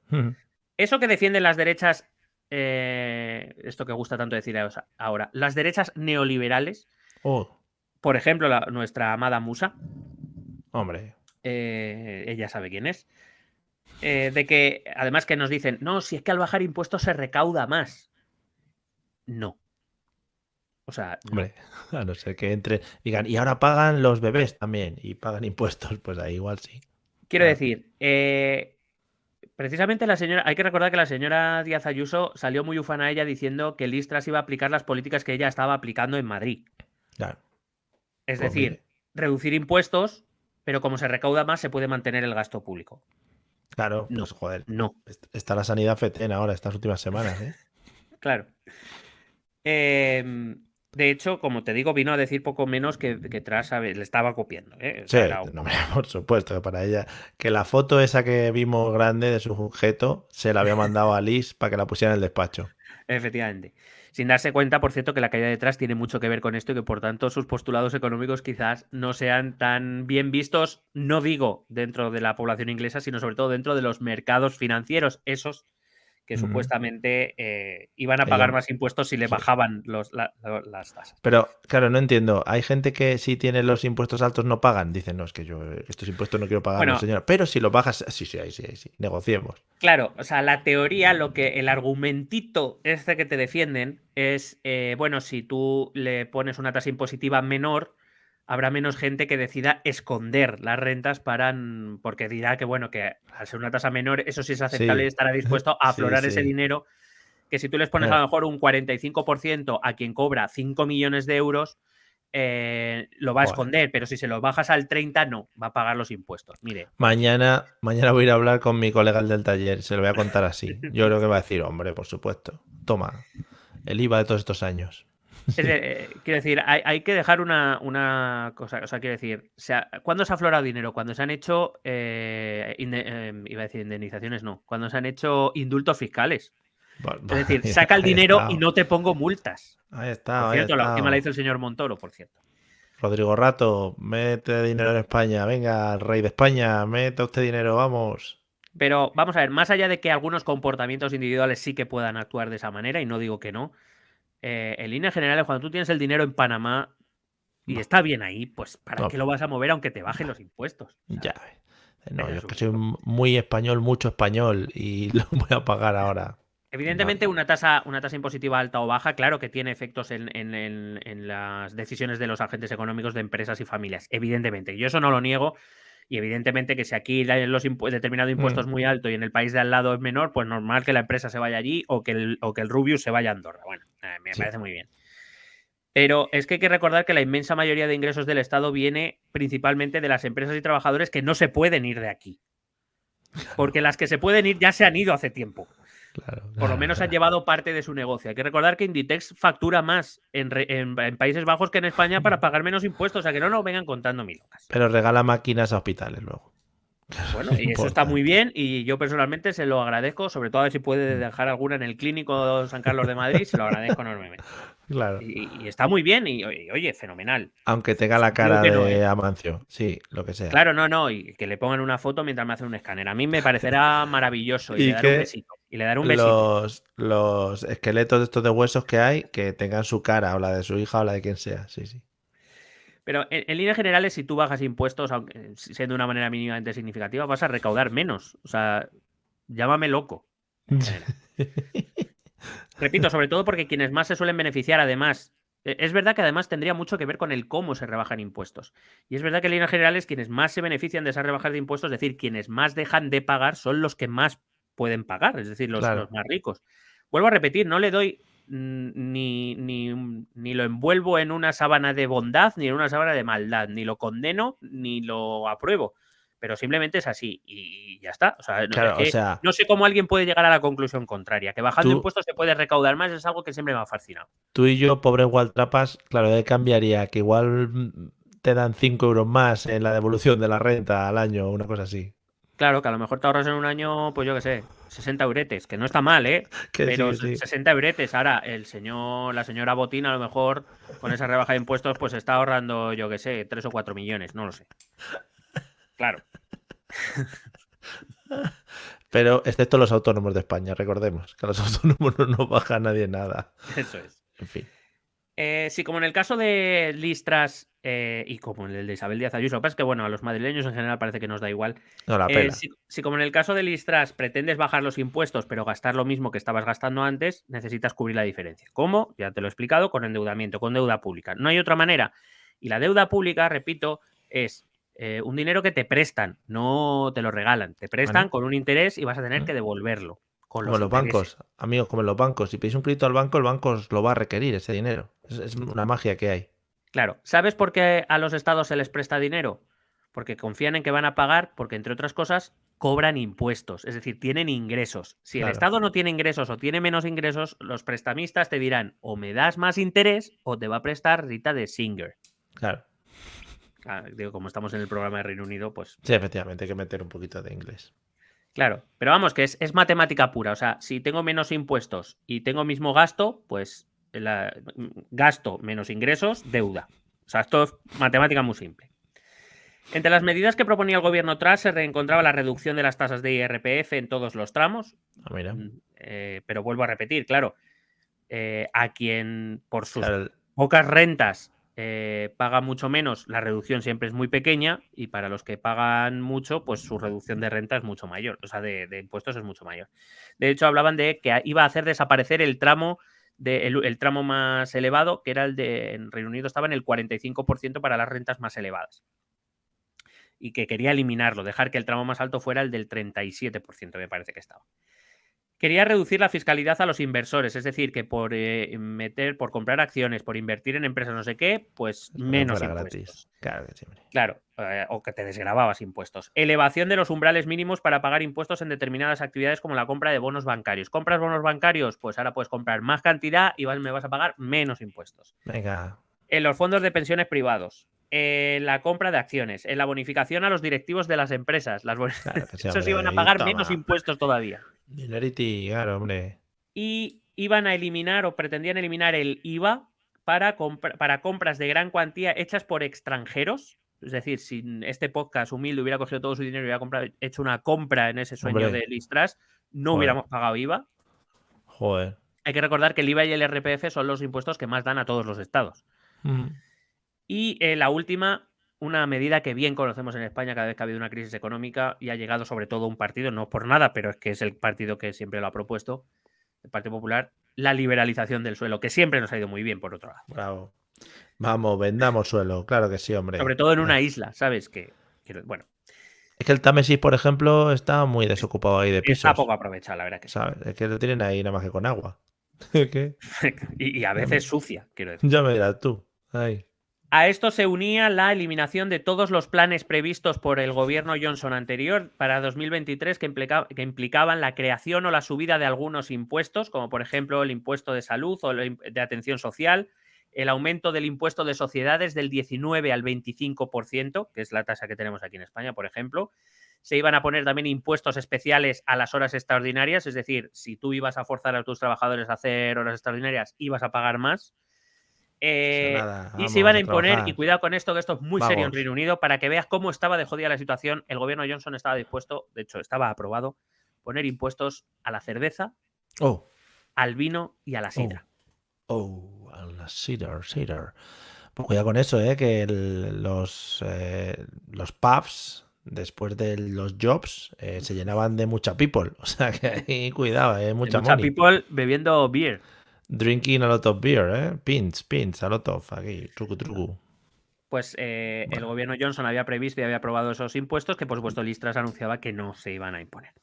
Eso que defienden las derechas, esto que gusta tanto decir ahora, las derechas neoliberales, Oh, por ejemplo, nuestra amada Musa, hombre. ella sabe quién es, de que además que nos dicen, no, si es que al bajar impuestos se recauda más. No. O sea, no. Hombre, a no ser que entre, digan, y ahora pagan los bebés también, y pagan impuestos, pues ahí igual sí. Quiero Claro. decir, precisamente la señora, hay que recordar que la señora Díaz Ayuso salió muy ufana a ella diciendo que Liz Truss iba a aplicar las políticas que ella estaba aplicando en Madrid. Claro. Es Pues decir, mire, reducir impuestos, pero como se recauda más, se puede mantener el gasto público. claro, No, pues joder, no, está la sanidad fetén ahora, estas últimas semanas, ¿eh? claro. De hecho, como te digo, vino a decir poco menos que Truss le estaba copiando. O Sí, sea, era no, por supuesto, que para ella, que la foto esa que vimos grande de su objeto se la había mandado a Liz para que la pusiera en el despacho. efectivamente. Sin darse cuenta, por cierto, que la caída de Truss tiene mucho que ver con esto y que por tanto sus postulados económicos quizás no sean tan bien vistos, no digo dentro de la población inglesa, sino sobre todo dentro de los mercados financieros, esos que Ujú. supuestamente iban a pagar Ella, más impuestos si le sí. bajaban las tasas. Pero, claro, no entiendo. Hay gente que si tiene los impuestos altos no pagan. Dicen, no, es que yo estos impuestos no quiero pagarlos, Bueno, señor. Pero si los bajas, sí, sí, ahí sí, ahí sí. Negociemos. claro, o sea, la teoría, el argumentito este que te defienden es, bueno, si tú le pones una tasa impositiva menor, habrá menos gente que decida esconder las rentas porque dirá que, bueno, que al ser una tasa menor, eso sí es aceptable y Sí, estará dispuesto a sí, aflorar ese sí. dinero, que si tú les pones a lo mejor un 45% a quien cobra 5 millones de euros, lo va a Joder. esconder, pero si se lo bajas al 30, no, va a pagar los impuestos. Mire, Mañana voy a ir a hablar con mi colega el del taller. Se lo voy a contar así. Yo creo que va a decir, hombre, por supuesto. Toma, el IVA de todos estos años. quiero decir, hay que dejar una cosa, o sea, quiero decir, ¿cuándo se ha aflorado dinero? Cuando se han hecho, iba a decir indemnizaciones, no, cuando se han hecho indultos fiscales. Es decir, saca el Ahí dinero y está. no te pongo multas. Ahí Por está, ahí cierto, la última la está. hizo el señor Montoro, por cierto. Rodrigo Rato, mete dinero en España. Venga, rey de España, meta usted dinero, vamos. Pero vamos a ver, más allá de que algunos comportamientos individuales sí que puedan actuar de esa manera, y no digo que no, en líneas generales, cuando tú tienes el dinero en Panamá y No, está bien ahí, pues ¿para no, qué lo vas a mover aunque te bajen los impuestos? O sea, ya. No, ese yo es es su que soy punto. muy español, mucho español y lo voy a pagar ahora. Evidentemente, una tasa impositiva alta o baja, claro que tiene efectos en las decisiones de los agentes económicos de empresas y familias. Evidentemente. Yo eso no lo niego. Y evidentemente que si aquí determinado impuesto es muy alto y en el país de al lado es menor, pues normal que la empresa se vaya allí o que el Rubius se vaya a Andorra. Bueno, me parece muy bien. Pero es que hay que recordar que la inmensa mayoría de ingresos del Estado viene principalmente de las empresas y trabajadores que no se pueden ir de aquí. Porque las que se pueden ir ya se han ido hace tiempo. Por lo menos han llevado parte de su negocio. Hay que recordar que Inditex factura más en Países Bajos que en España para pagar menos impuestos. O sea, que no nos vengan contando milongas. Pero regala máquinas a hospitales luego. Bueno, y eso está muy bien y yo personalmente se lo agradezco, sobre todo a ver si puede dejar alguna en el Clínico San Carlos de Madrid, se lo agradezco enormemente. Claro. Y está muy bien y oye, fenomenal. Aunque tenga la cara de Amancio, sí, lo que sea. Claro, no, y que le pongan una foto mientras me hacen un escáner. A mí me parecerá maravilloso y le daré un besito. Y le daré un besito. Los esqueletos estos de huesos que hay, que tengan su cara, o la de su hija o la de quien sea, sí. Pero en líneas generales, si tú bajas impuestos, aunque siendo de una manera mínimamente significativa, vas a recaudar menos. O sea, llámame loco. Repito, sobre todo porque quienes más se suelen beneficiar, además, es verdad que además tendría mucho que ver con el cómo se rebajan impuestos. Y es verdad que en líneas generales, quienes más se benefician de esas rebajas de impuestos, es decir, quienes más dejan de pagar, son los que más pueden pagar, es decir, los más ricos. Vuelvo a repetir, no le doy ni lo envuelvo en una sábana de bondad, ni en una sábana de maldad, ni lo condeno, ni lo apruebo. Pero simplemente es así y ya está. O sea, claro, es que no sé cómo alguien puede llegar a la conclusión contraria. Que bajando impuestos se puede recaudar más es algo que siempre me ha fascinado. Tú y yo, pobres Waltrapas, claro, cambiaría, que igual te dan 5 euros más en la devolución de la renta al año o una cosa así. Claro, que a lo mejor te ahorras en un año, pues yo qué sé, 60 euretes, que no está mal, ¿eh? Pero sí. 60 euretes. Ahora, la señora Botín, a lo mejor, con esa rebaja de impuestos, pues está ahorrando, yo qué sé, 3 o 4 millones, no lo sé. Claro. Pero excepto los autónomos de España, recordemos que a los autónomos no nos baja nadie nada. Eso es. En fin. Sí, como en el caso de Listras y como en el de Isabel Díaz Ayuso, lo que pasa es que, bueno, a los madrileños en general parece que nos da igual. No, la pela. Si como en el caso de Listras pretendes bajar los impuestos pero gastar lo mismo que estabas gastando antes, necesitas cubrir la diferencia. ¿Cómo? Ya te lo he explicado, con endeudamiento, con deuda pública. No hay otra manera. Y la deuda pública, repito, es un dinero que te prestan, no te lo regalan. Te prestan con un interés y vas a tener que devolverlo. Como los bancos, amigos, como en los bancos. Si pedís un crédito al banco, el banco os lo va a requerir ese dinero. Es una magia que hay. Claro. ¿Sabes por qué a los estados se les presta dinero? Porque confían en que van a pagar, porque entre otras cosas cobran impuestos, es decir, tienen ingresos. Si el Estado no tiene ingresos o tiene menos ingresos, los prestamistas te dirán o me das más interés o te va a prestar Rita de Singer. Claro. Digo, como estamos en el programa de Reino Unido, pues... Sí, efectivamente, hay que meter un poquito de inglés. Claro, pero vamos, que es matemática pura. O sea, si tengo menos impuestos y tengo mismo gasto, pues gasto menos ingresos, deuda. O sea, esto es matemática muy simple. Entre las medidas que proponía el gobierno tras se reencontraba la reducción de las tasas de IRPF en todos los tramos. Mira. Pero vuelvo a repetir, claro, a quien por sus pocas rentas paga mucho menos, la reducción siempre es muy pequeña, y para los que pagan mucho, pues su reducción de renta es mucho mayor, o sea, de impuestos es mucho mayor. De hecho, hablaban de que iba a hacer desaparecer el tramo el tramo más elevado, que era el de en Reino Unido estaba en el 45% para las rentas más elevadas. Y que quería eliminarlo, dejar que el tramo más alto fuera el del 37%, me parece que estaba. Quería reducir la fiscalidad a los inversores, es decir, que por comprar acciones, por invertir en empresas no sé qué, pues menos impuestos. Claro, que sí. Claro, o que te desgravabas impuestos. Elevación de los umbrales mínimos para pagar impuestos en determinadas actividades como la compra de bonos bancarios. ¿Compras bonos bancarios? Pues ahora puedes comprar más cantidad y me vas a pagar menos impuestos. Venga. En los fondos de pensiones privados. La compra de acciones, en la bonificación a los directivos de las empresas. Claro sí, esos iban a pagar menos impuestos todavía. Minority, claro, hombre. Y iban a eliminar o pretendían eliminar el IVA para compras de gran cuantía hechas por extranjeros. Es decir, si este podcast humilde hubiera cogido todo su dinero y hubiera hecho una compra en ese sueño de Listras, no hubiéramos pagado IVA. Joder. Hay que recordar que el IVA y el RPF son los impuestos que más dan a todos los estados. Y la última, una medida que bien conocemos en España cada vez que ha habido una crisis económica y ha llegado sobre todo un partido, no por nada, pero es que es el partido que siempre lo ha propuesto, el Partido Popular, la liberalización del suelo, que siempre nos ha ido muy bien, por otro lado. Bravo. Vamos, vendamos suelo. Claro que sí, hombre. Sobre todo en una isla, ¿sabes? Bueno, Es que el Támesis, por ejemplo, está muy desocupado ahí de está pisos. poco aprovechado, la verdad que sí. ¿Sabes? Es que lo tienen ahí nada más que con agua. ¿Qué? Y a veces sucia, quiero decir. Ya me dirás tú. Ay. A esto se unía la eliminación de todos los planes previstos por el gobierno Johnson anterior para 2023 que implicaban la creación o la subida de algunos impuestos, como por ejemplo el impuesto de salud o el de atención social, el aumento del impuesto de sociedades del 19 al 25%, que es la tasa que tenemos aquí en España, por ejemplo. Se iban a poner también impuestos especiales a las horas extraordinarias, es decir, si tú ibas a forzar a tus trabajadores a hacer horas extraordinarias, ibas a pagar más. Nada, Y se vamos iban a a imponer, y trabajar. cuidado con esto, que esto es muy serio en Vamos. Reino Unido, para que veas cómo estaba de jodida la situación. El gobierno Johnson estaba dispuesto, de hecho estaba aprobado, poner impuestos a la cerveza, Oh, al vino y a la sidra. a la cider. Pues cuidado con eso, que los pubs, después de los jobs, se llenaban de mucha people. O sea que ahí cuidado, Hay mucha mucha money. people bebiendo beer. Drinking a lot of beer, Pins, a lot of, aquí, truco. Pues el gobierno Johnson había previsto y había aprobado esos impuestos que, por supuesto, Liz Truss anunciaba que no se iban a imponer.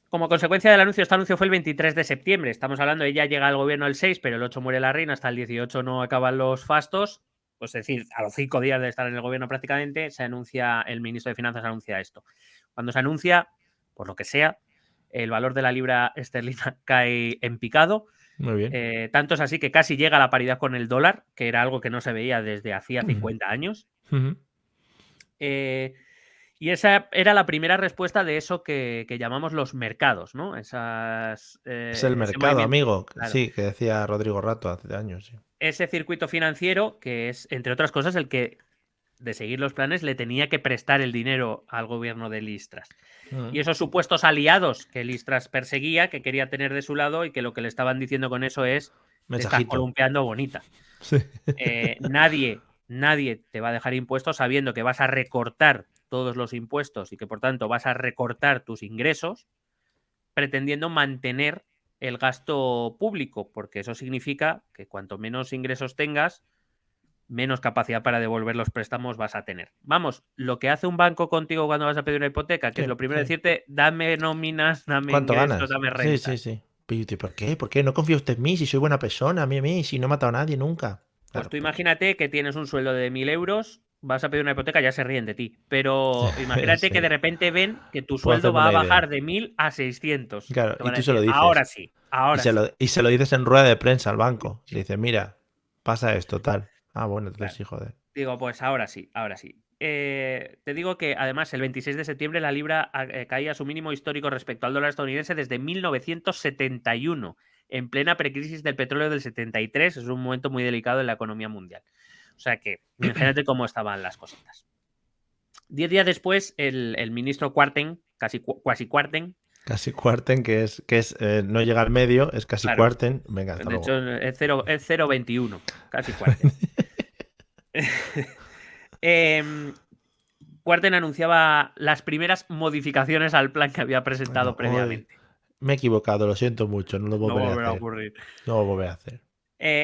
Como consecuencia del anuncio, este anuncio fue el 23 de septiembre. Estamos hablando, ella llega al gobierno el 6, pero el 8 muere la reina, hasta el 18 no acaban los fastos. Pues es decir, a los 5 días de estar en el gobierno prácticamente, se anuncia, el ministro de Finanzas anuncia esto. Cuando se anuncia, por lo que sea, el valor de la libra esterlina cae en picado. Muy bien. Tanto es así que casi llega a la paridad con el dólar, que era algo que no se veía desde hacía 50 años. Y esa era la primera respuesta de eso que llamamos los mercados, ¿no? Es el mercado, amigo. Claro. Sí, que decía Rodrigo Rato hace años. Sí. Ese circuito financiero, que es, entre otras cosas, el que, de seguir los planes, le tenía que prestar el dinero al gobierno de Liz Truss. Y esos supuestos aliados que Liz Truss perseguía, que quería tener de su lado y que lo que le estaban diciendo con eso es: te estás Mensajito. columpiando, bonita. Sí. Nadie te va a dejar impuestos sabiendo que vas a recortar todos los impuestos y que por tanto vas a recortar tus ingresos pretendiendo mantener el gasto público, porque eso significa que cuanto menos ingresos tengas, menos capacidad para devolver los préstamos vas a tener. Vamos, lo que hace un banco contigo cuando vas a pedir una hipoteca, que es lo primero decirte: dame nóminas, dame ¿Cuánto ingresos, ganas? dame renta. Sí. Pero, ¿por qué? ¿Por qué? ¿No confía usted en mí? Si soy buena persona, a mí, si no he matado a nadie nunca. Pues Claro, tú imagínate que tienes un sueldo de 1.000 euros, vas a pedir una hipoteca, ya se ríen de ti. Pero imagínate que de repente ven que tu Puedo sueldo hacerme va a una idea. bajar de 1.000 a 600. Claro, Te y van a tú se decir: lo dices. ahora sí, ahora sí. Y se lo dices en rueda de prensa al banco. Le dices, mira, pasa esto, tal. Ah, bueno, entonces Claro. sí, joder. Digo, pues ahora sí, ahora sí. Te digo que además el 26 de septiembre la libra caía a su mínimo histórico respecto al dólar estadounidense desde 1971, en plena precrisis del petróleo del 73. Es un momento muy delicado en la economía mundial. O sea que imagínate cómo estaban las cositas. 10 días después, el ministro Kwarteng, casi Kwarteng. Casi cuarten, que es no llega al medio, es casi Claro. cuarten. Venga, hasta De luego. hecho, es 0,21, casi Kwarteng. Kwarteng anunciaba las primeras modificaciones al plan que había presentado previamente. Me he equivocado, lo siento mucho, no lo volveré a hacer. Ocurrir. No lo volveré a hacer.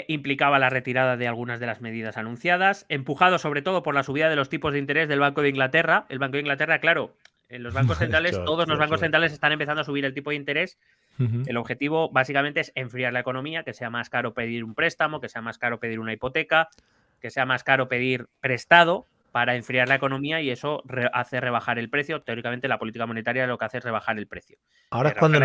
Implicaba la retirada de algunas de las medidas anunciadas, empujado sobre todo por la subida de los tipos de interés del Banco de Inglaterra. El Banco de Inglaterra, claro, en los bancos centrales, todos los bancos centrales están empezando a subir el tipo de interés. El objetivo básicamente es enfriar la economía, que sea más caro pedir un préstamo, que sea más caro pedir una hipoteca, que sea más caro pedir prestado para enfriar la economía, y eso hace rebajar el precio. Teóricamente la política monetaria lo que hace es rebajar el precio. Ahora es cuando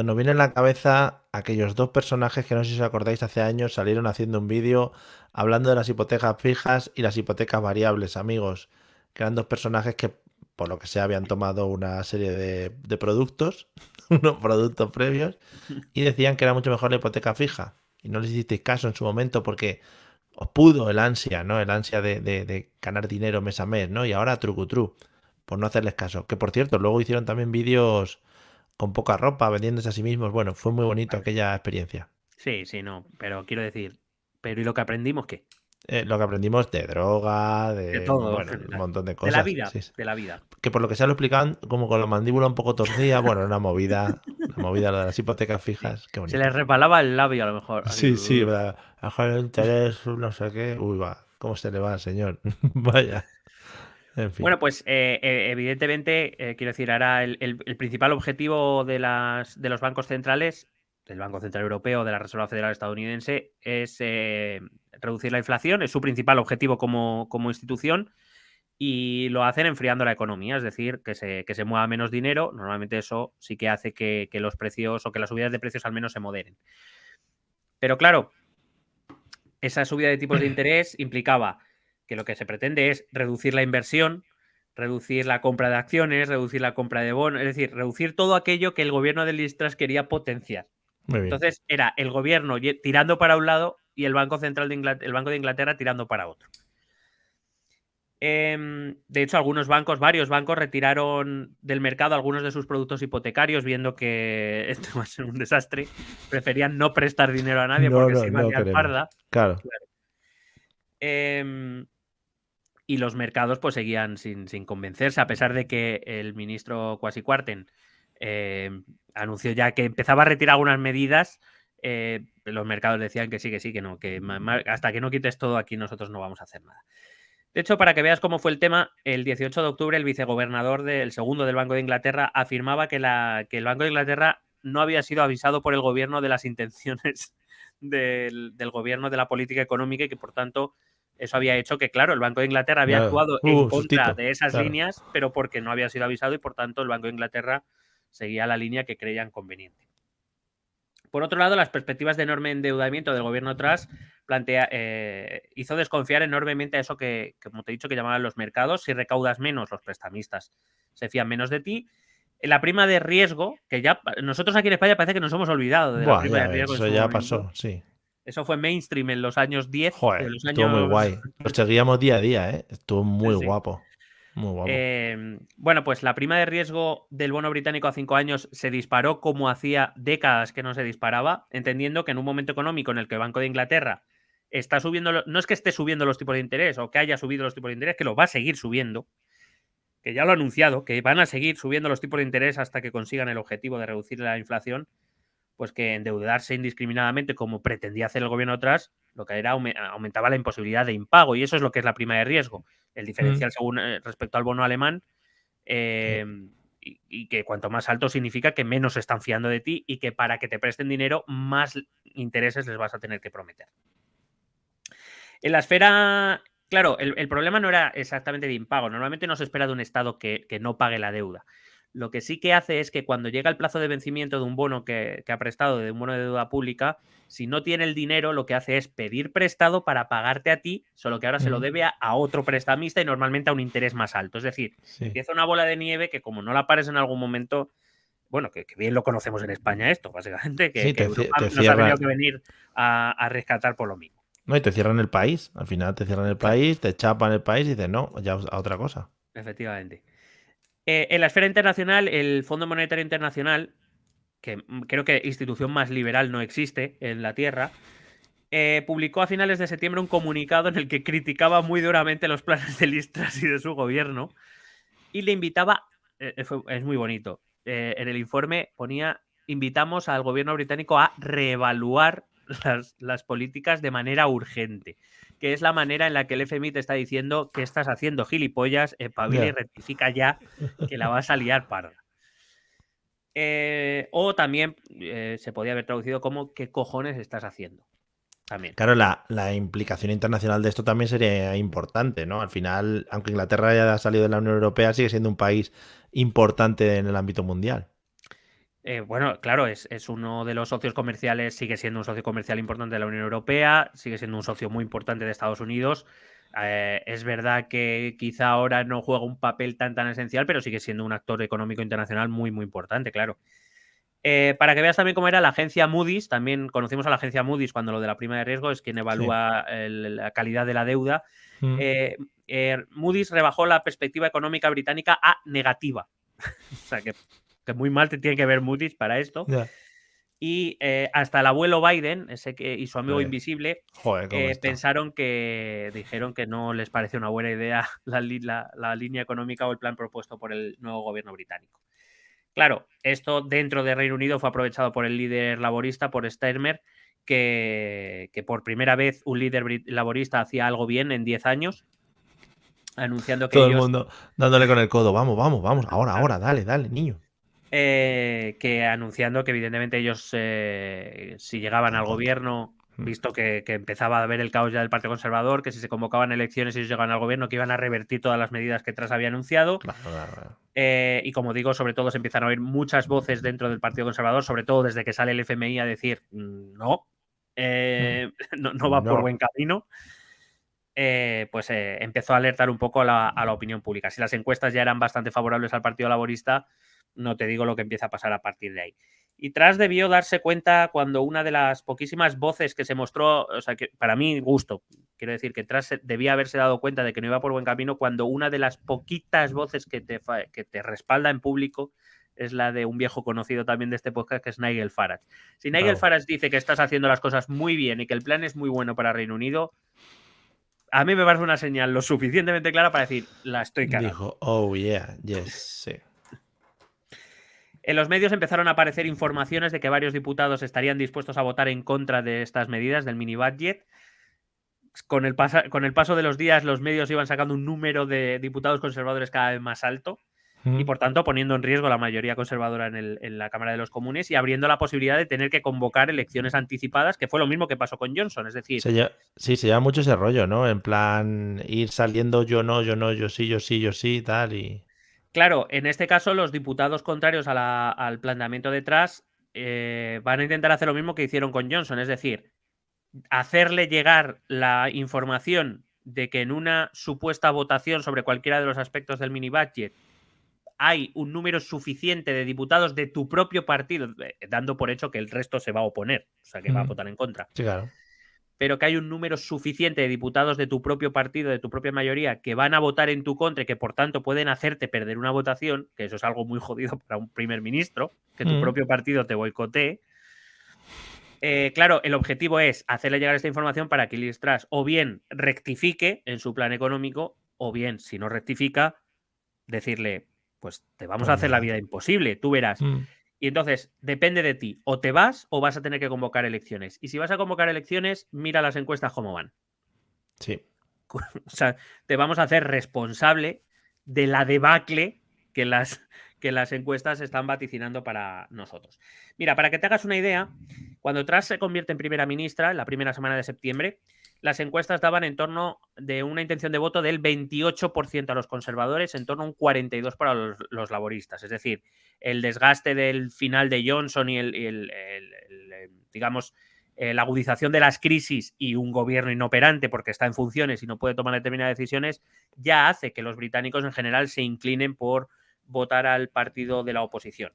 nos viene en la cabeza aquellos dos personajes que no sé si os acordáis, hace años salieron haciendo un vídeo hablando de las hipotecas fijas y las hipotecas variables, amigos, que eran dos personajes que por lo que sea habían tomado una serie de productos, unos productos previos, y decían que era mucho mejor la hipoteca fija. Y no les hicisteis caso en su momento porque os pudo el ansia, ¿no? El ansia de ganar dinero mes a mes, ¿no? Y ahora trucutru, por no hacerles caso. Que por cierto, luego hicieron también vídeos con poca ropa, vendiéndose a sí mismos. Bueno, fue muy bonito aquella experiencia. Sí, no, pero quiero decir, ¿pero y lo que aprendimos qué? Lo que aprendimos de droga, De de, todo en bueno, un general. montón de De la cosas. vida, Sí, sí. de la vida. Que por lo que se lo explicaban, como con la mandíbula un poco torcida, bueno, una movida lo de las hipotecas Sí. fijas, qué Se les bonito. resbalaba el labio a lo mejor. Así. Sí, sí, ¿verdad? Bajar el interés, no sé qué. Uy, va, ¿cómo se le va al señor? Vaya, en fin. Bueno, pues evidentemente, quiero decir, ahora el principal objetivo de los bancos centrales, del Banco Central Europeo, de la Reserva Federal Estadounidense, es reducir la inflación, es su principal objetivo como institución, y lo hacen enfriando la economía, es decir, que se mueva menos dinero. Normalmente eso sí que hace que los precios o que las subidas de precios al menos se moderen. Pero claro, esa subida de tipos de interés implicaba que lo que se pretende es reducir la inversión, reducir la compra de acciones, reducir la compra de bonos, es decir, reducir todo aquello que el gobierno de Liz Truss quería potenciar. Muy bien. Entonces era el gobierno tirando para un lado y el Banco Central de Inglaterra, el Banco de Inglaterra tirando para otro. De hecho, varios bancos retiraron del mercado algunos de sus productos hipotecarios, viendo que esto va a ser un desastre. Preferían no prestar dinero a nadie No, porque no, se iba a no liar queremos. parda. Claro. Em, y los mercados pues seguían sin convencerse, a pesar de que el ministro Kwasi Kwarteng anunció ya que empezaba a retirar algunas medidas. Los mercados decían que sí, que no, que hasta que no quites todo aquí nosotros no vamos a hacer nada. De hecho, para que veas cómo fue el tema, el 18 de octubre el vicegobernador del segundo del Banco de Inglaterra afirmaba que el Banco de Inglaterra no había sido avisado por el gobierno de las intenciones del gobierno de la política económica, y que por tanto eso había hecho que, claro, el Banco de Inglaterra había Claro. actuado en contra Sustito. de esas Claro. líneas, pero porque no había sido avisado, y por tanto el Banco de Inglaterra seguía la línea que creían conveniente. Por otro lado, las perspectivas de enorme endeudamiento del gobierno Truss hizo desconfiar enormemente a eso que, como te he dicho, que llamaban los mercados. Si recaudas menos, los prestamistas se fían menos de ti. La prima de riesgo, que ya nosotros aquí en España parece que nos hemos olvidado de la Buah, prima ya de ves, riesgo en eso su ya momento. pasó, sí. Eso fue mainstream en los años 10, en Joder, los estuvo muy años... guay. Lo seguíamos día a día, ¿eh? Estuvo muy Sí. guapo. Muy guapo. Bueno, pues la prima de riesgo del bono británico a 5 años se disparó como hacía décadas que no se disparaba, entendiendo que en un momento económico en el que el Banco de Inglaterra está subiendo, no es que esté subiendo los tipos de interés o que haya subido los tipos de interés, que lo va a seguir subiendo, que ya lo ha anunciado, que van a seguir subiendo los tipos de interés hasta que consigan el objetivo de reducir la inflación. Pues que endeudarse indiscriminadamente, como pretendía hacer el gobierno atrás, lo que era aumentaba la imposibilidad de impago, y eso es lo que es la prima de riesgo, el Mm, diferencial según respecto al bono alemán. sí. Y que cuanto más alto significa que menos se están fiando de ti, y que para que te presten dinero más intereses les vas a tener que prometer. En la esfera, claro, el problema no era exactamente de impago. Normalmente no se espera de un Estado que no pague la deuda. Lo que sí que hace es que cuando llega el plazo de vencimiento de un bono que ha prestado, de un bono de deuda pública, si no tiene el dinero, lo que hace es pedir prestado para pagarte a ti, solo que ahora se lo Mm, debe a otro prestamista, y normalmente a un interés más alto. Es decir, sí. empieza una bola de nieve que, como no la pares en algún momento, bueno, que bien lo conocemos en España esto, básicamente, Sí, que Europa te nos ha tenido cierran. que venir a rescatar por lo mismo. No, y te cierran el país. Al final te cierran el Claro, país, te chapan el país y dices, no, ya a otra cosa. efectivamente. En la esfera internacional, el Fondo Monetario Internacional, que creo que institución más liberal no existe en la Tierra, publicó a finales de septiembre un comunicado en el que criticaba muy duramente los planes de Liz Truss y de su gobierno, y le invitaba, es muy bonito, en el informe ponía: invitamos al gobierno británico a reevaluar las políticas de manera urgente, que es la manera en la que el FMI te está diciendo: ¿qué estás haciendo, gilipollas? Espabila y Ya. rectifica ya, que la vas a liar parda. O también se podía haber traducido como: ¿qué cojones estás haciendo? También. Claro, la implicación internacional de esto también sería importante, ¿no? Al final, aunque Inglaterra haya salido de la Unión Europea, sigue siendo un país importante en el ámbito mundial. Bueno, claro, es uno de los socios comerciales, sigue siendo un socio comercial importante de la Unión Europea, sigue siendo un socio muy importante de Estados Unidos. Es verdad que quizá ahora no juega un papel tan esencial, pero sigue siendo un actor económico internacional muy importante, claro. Para que veas también cómo era la agencia Moody's, también conocimos a la agencia Moody's cuando lo de la prima de riesgo es quien Sí. evalúa la calidad de la deuda. Mm, Moody's rebajó la perspectiva económica británica a negativa. O sea, que muy mal te tiene que ver Moody's para esto. ya. Y hasta el abuelo Biden y su amigo invisible Joder, ¿cómo está? dijeron que no les parece una buena idea la línea económica o el plan propuesto por el nuevo gobierno británico. Claro, esto dentro de Reino Unido fue aprovechado por el líder laborista, por Starmer, que por primera vez un líder laborista hacía algo bien en 10 años, anunciando que Todo el ellos... mundo dándole con el codo. Vamos, vamos, vamos. Ahora, dale, niño. que anunciando que evidentemente ellos, si llegaban al gobierno, visto que empezaba a haber el caos ya del Partido Conservador, que si se convocaban elecciones y ellos llegaban al gobierno, que iban a revertir todas las medidas que Truss había anunciado. Claro. Y como digo, sobre todo se empiezan a oír muchas voces dentro del Partido Conservador, sobre todo desde que sale el FMI a decir no, no va por buen camino. Empezó a alertar un poco a la opinión pública. Si las encuestas ya eran bastante favorables al Partido Laborista, no te digo lo que empieza a pasar a partir de ahí. Y Truss debió darse cuenta cuando una de las poquísimas voces que se mostró, o sea, que para mí gusto, quiero decir que Truss debía haberse dado cuenta de que no iba por buen camino cuando una de las poquitas voces que te respalda en público es la de un viejo conocido también de este podcast, que es Nigel Farage. Si Nigel Farage dice que estás haciendo las cosas muy bien y que el plan es muy bueno para Reino Unido, a mí me parece una señal lo suficientemente clara para decir, la estoy cagando. Dijo, oh yeah, yes, sí. En los medios empezaron a aparecer informaciones de que varios diputados estarían dispuestos a votar en contra de estas medidas del mini budget. Con el paso de los días, los medios iban sacando un número de diputados conservadores cada vez más alto y, por tanto, poniendo en riesgo la mayoría conservadora en la Cámara de los Comunes y abriendo la posibilidad de tener que convocar elecciones anticipadas, que fue lo mismo que pasó con Johnson. Es decir, se lleva mucho ese rollo, ¿no? En plan, ir saliendo yo no, yo sí, tal y... Claro, en este caso los diputados contrarios al planteamiento de Truss van a intentar hacer lo mismo que hicieron con Johnson, es decir, hacerle llegar la información de que en una supuesta votación sobre cualquiera de los aspectos del mini budget hay un número suficiente de diputados de tu propio partido, dando por hecho que el resto se va a oponer, o sea, que va a votar en contra. Sí, claro. Pero que hay un número suficiente de diputados de tu propio partido, de tu propia mayoría, que van a votar en tu contra y que por tanto pueden hacerte perder una votación, que eso es algo muy jodido para un primer ministro, que tu propio partido te boicotee. Claro, el objetivo es hacerle llegar esta información para que Liz Truss o bien rectifique en su plan económico, o bien, si no rectifica, decirle, pues te vamos a hacer la vida imposible, tú verás. Y entonces, depende de ti, o te vas o vas a tener que convocar elecciones. Y si vas a convocar elecciones, mira las encuestas cómo van. Sí. O sea, te vamos a hacer responsable de la debacle que las encuestas están vaticinando para nosotros. Mira, para que te hagas una idea, cuando Truss se convierte en primera ministra, en la primera semana de septiembre, las encuestas daban en torno de una intención de voto del 28% a los conservadores, en torno a un 42% para los laboristas. Es decir, el desgaste del final de Johnson y digamos, la agudización de las crisis y un gobierno inoperante porque está en funciones y no puede tomar determinadas decisiones, ya hace que los británicos en general se inclinen por votar al partido de la oposición.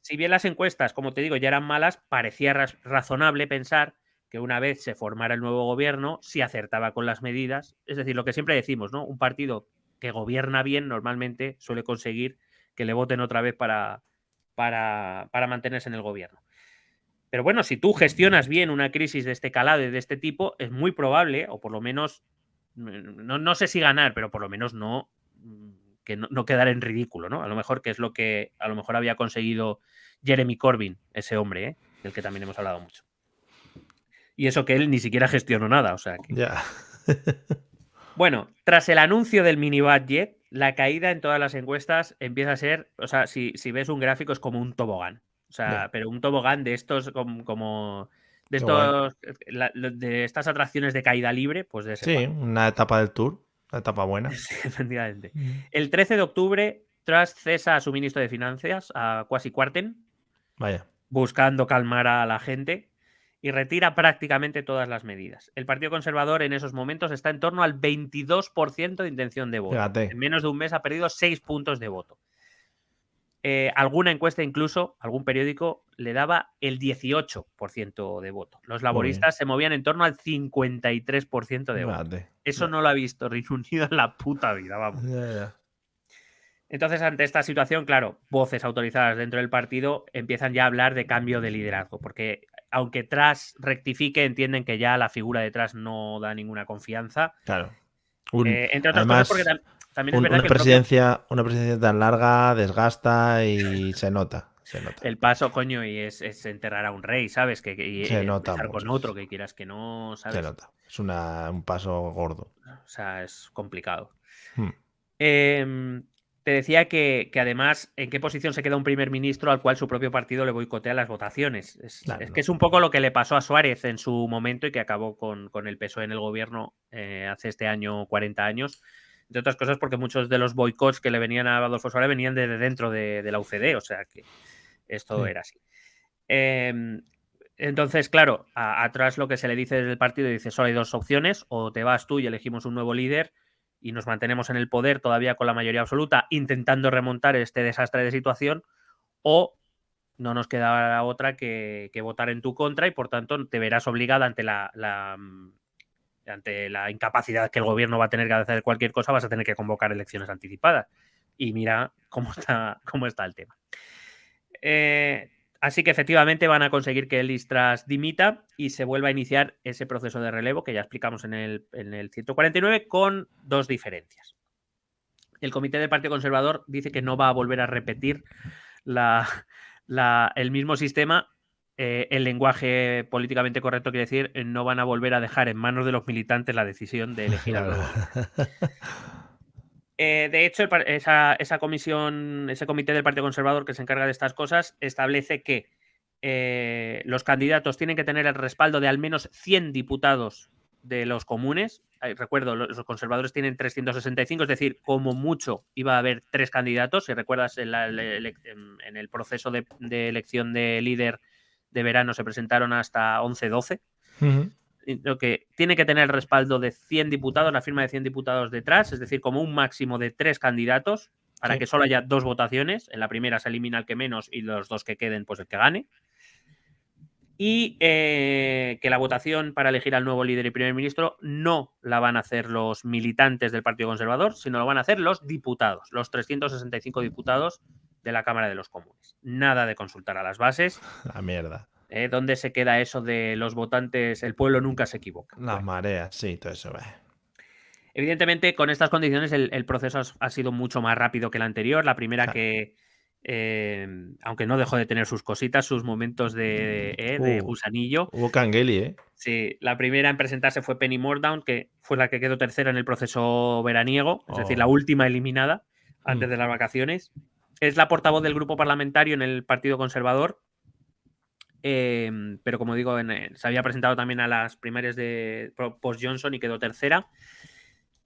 Si bien las encuestas, como te digo, ya eran malas, parecía razonable pensar que una vez se formara el nuevo gobierno, si acertaba con las medidas, es decir, lo que siempre decimos, ¿no? Un partido que gobierna bien normalmente suele conseguir que le voten otra vez para mantenerse en el gobierno. Pero bueno, si tú gestionas bien una crisis de este calado y de este tipo, es muy probable, o por lo menos, no sé si ganar, pero por lo menos no quedar en ridículo, ¿no? A lo mejor que es lo que a lo mejor había conseguido Jeremy Corbyn, ese hombre, del que también hemos hablado mucho. Y eso que él ni siquiera gestionó nada, o sea que... Ya. Bueno, tras el anuncio del mini budget, la caída en todas las encuestas empieza a ser, o sea, si ves un gráfico es como un tobogán. O sea, pero un tobogán de estos como de estos de estas atracciones de caída libre, pues de ese Sí, palo. una etapa del tour, una etapa buena. Sí, efectivamente. El 13 de octubre, Truss cesa a su ministro de Finanzas, a Kwasi Kwarteng, Vaya. buscando calmar a la gente, y retira prácticamente todas las medidas. El Partido Conservador en esos momentos está en torno al 22% de intención de voto. Fíjate. En menos de un mes ha perdido 6 puntos de voto. Alguna encuesta incluso, algún periódico, le daba el 18% de voto. Los laboristas se movían en torno al 53% de voto. Eso no lo ha visto Reino Unido en la puta vida, vamos. Ya. Entonces, ante esta situación, claro, voces autorizadas dentro del partido empiezan ya a hablar de cambio de liderazgo, porque aunque Truss rectifique, entienden que ya la figura de Truss no da ninguna confianza. Claro. Entre otras cosas, porque Además, también es verdad que el una presidencia tan larga desgasta y se nota. el paso, coño, y es enterrar a un rey, ¿sabes? Se Y nota empezar con mucho, otro, sí. que quieras que no, Se ¿sabes? nota. Es un paso gordo. O sea, es complicado. Hmm. Te decía que además, ¿en qué posición se queda un primer ministro al cual su propio partido le boicotea las votaciones? Claro, Es no. que es un poco lo que le pasó a Suárez en su momento y que acabó con el PSOE en el gobierno hace este año 40 años. Entre otras cosas porque muchos de los boicots que le venían a Adolfo Suárez venían de dentro de la UCD, o sea que esto Sí. era así. Entonces, claro, atrás lo que se le dice desde el partido, dice, solo hay dos opciones, o te vas tú y elegimos un nuevo líder y nos mantenemos en el poder todavía con la mayoría absoluta, intentando remontar este desastre de situación, o no nos queda otra que votar en tu contra y por tanto te verás obligada ante ante la incapacidad que el gobierno va a tener que hacer cualquier cosa, vas a tener que convocar elecciones anticipadas. Y mira cómo está el tema. Así que efectivamente van a conseguir que Liz Truss dimita y se vuelva a iniciar ese proceso de relevo que ya explicamos en el 149 con dos diferencias. El comité del Partido Conservador dice que no va a volver a repetir el mismo sistema. El lenguaje políticamente correcto quiere decir no van a volver a dejar en manos de los militantes la decisión de elegir al Claro. nuevo líder. De hecho, esa comisión, ese comité del Partido Conservador que se encarga de estas cosas, establece que los candidatos tienen que tener el respaldo de al menos 100 diputados de los comunes. Recuerdo, los conservadores tienen 365, es decir, como mucho iba a haber 3 candidatos. Si recuerdas, en el proceso de elección de líder de verano se presentaron hasta 11-12. Lo que tiene que tener el respaldo de 100 diputados, la firma de 100 diputados detrás, es decir, como un máximo de 3 candidatos para Sí. que solo haya 2 votaciones. En la primera se elimina el que menos y los 2 que queden, pues el que gane. Y que la votación para elegir al nuevo líder y primer ministro no la van a hacer los militantes del Partido Conservador, sino lo van a hacer los diputados, los 365 diputados de la Cámara de los Comunes. Nada de consultar a las bases. La mierda. ¿Dónde se queda eso de los votantes? El pueblo nunca se equivoca. Las mareas, sí, todo eso. Evidentemente, con estas condiciones el proceso ha sido mucho más rápido que el anterior. La primera Claro. que, aunque no dejó de tener sus cositas, sus momentos de gusanillo. Hubo cangueli, ¿eh? Sí, la primera en presentarse fue Penny Mordaunt, que fue la que quedó tercera en el proceso veraniego, es decir, la última eliminada antes de las vacaciones. Es la portavoz del grupo parlamentario en el Partido Conservador, pero como digo, se había presentado también a las primarias de post-Johnson y quedó tercera.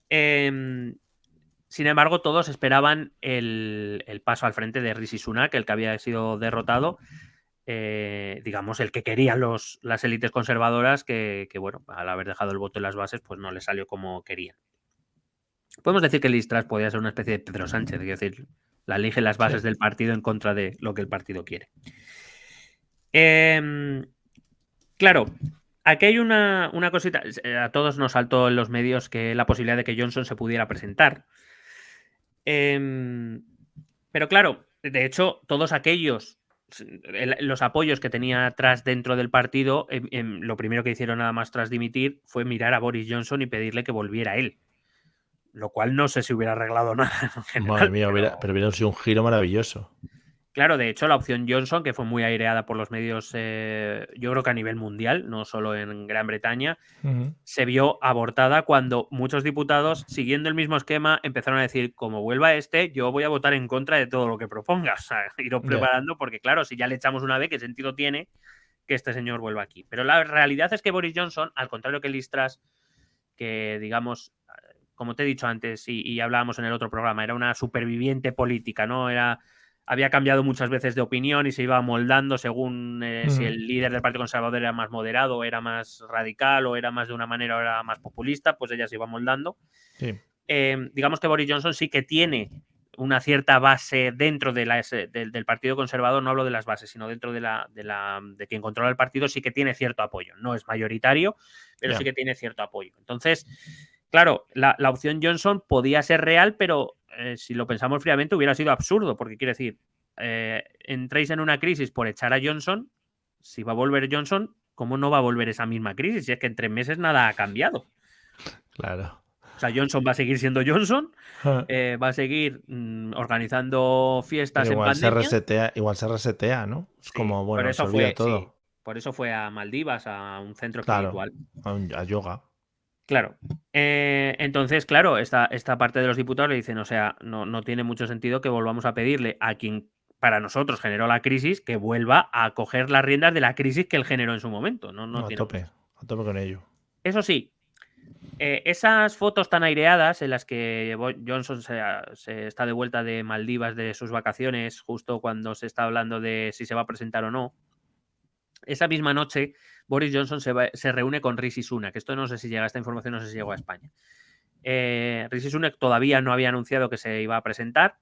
Sin embargo, todos esperaban el paso al frente de Rishi Sunak, el que había sido derrotado. Digamos, el que querían las élites conservadoras, que, bueno, al haber dejado el voto en las bases, pues no le salió como querían. Podemos decir que Liz Truss podría ser una especie de Pedro Sánchez, es decir, la eligen las bases del partido en contra de lo que el partido quiere. Claro, aquí hay una cosita. A todos nos saltó en los medios que la posibilidad de que Johnson se pudiera presentar. Pero claro, de hecho, todos aquellos, los apoyos que tenía atrás dentro del partido, lo primero que hicieron nada más tras dimitir fue mirar a Boris Johnson y pedirle que volviera él. Lo cual no sé si hubiera arreglado nada en general. Madre mía, pero hubiera sido un giro maravilloso. Claro, de hecho, la opción Johnson, que fue muy aireada por los medios, yo creo que a nivel mundial, no solo en Gran Bretaña, se vio abortada cuando muchos diputados, siguiendo el mismo esquema, empezaron a decir, como vuelva este, yo voy a votar en contra de todo lo que propongas. O sea, iros preparando, porque claro, si ya le echamos una vez, ¿qué sentido tiene que este señor vuelva aquí? Pero la realidad es que Boris Johnson, al contrario que Liz Truss, que digamos, como te he dicho antes y hablábamos en el otro programa, era una superviviente política, ¿no? Había cambiado muchas veces de opinión y se iba moldando según si el líder del Partido Conservador era más moderado, era más radical, o era más de una manera o era más populista, pues ella se iba moldando. Sí. Digamos que Boris Johnson sí que tiene una cierta base dentro del Partido Conservador, no hablo de las bases, sino dentro de quien controla el partido, sí que tiene cierto apoyo. No es mayoritario, pero sí que tiene cierto apoyo. Entonces, claro, la opción Johnson podía ser real, pero si lo pensamos fríamente hubiera sido absurdo, porque quiere decir, entréis en una crisis por echar a Johnson, si va a volver Johnson, ¿cómo no va a volver esa misma crisis? Si es que en 3 meses nada ha cambiado. Claro. O sea, Johnson va a seguir siendo Johnson, va a seguir organizando fiestas en pandemia. Igual se resetea, ¿no? Es Sí, como, por bueno, se eso olvida fue, sí, todo. por eso fue a Maldivas, a un centro Claro, espiritual. a yoga. Claro. Entonces, claro, esta parte de los diputados le dicen, o sea, no tiene mucho sentido que volvamos a pedirle a quien para nosotros generó la crisis que vuelva a coger las riendas de la crisis que él generó en su momento. No No, tiene mucho sentido. a tope con ello. Eso sí, esas fotos tan aireadas en las que Johnson se está de vuelta de Maldivas de sus vacaciones, justo cuando se está hablando de si se va a presentar o no, esa misma noche Boris Johnson se reúne con Rishi Sunak. Esto no sé si llega, esta información no sé si llegó a España. Rishi Sunak todavía no había anunciado que se iba a presentar.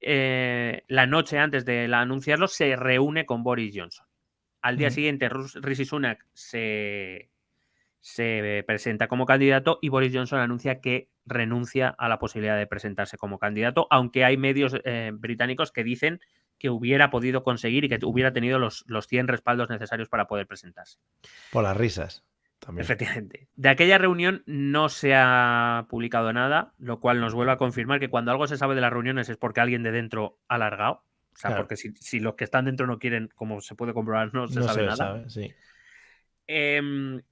La noche antes de anunciarlo se reúne con Boris Johnson. Al día siguiente Rishi Sunak se presenta como candidato y Boris Johnson anuncia que renuncia a la posibilidad de presentarse como candidato, aunque hay medios británicos que dicen que hubiera podido conseguir y que hubiera tenido los 100 respaldos necesarios para poder presentarse. Por las risas, también. Efectivamente. De aquella reunión no se ha publicado nada, lo cual nos vuelve a confirmar que cuando algo se sabe de las reuniones es porque alguien de dentro ha alargado. O sea, Claro. porque si los que están dentro no quieren, como se puede comprobar, no se No sabe se nada. sabe, sí.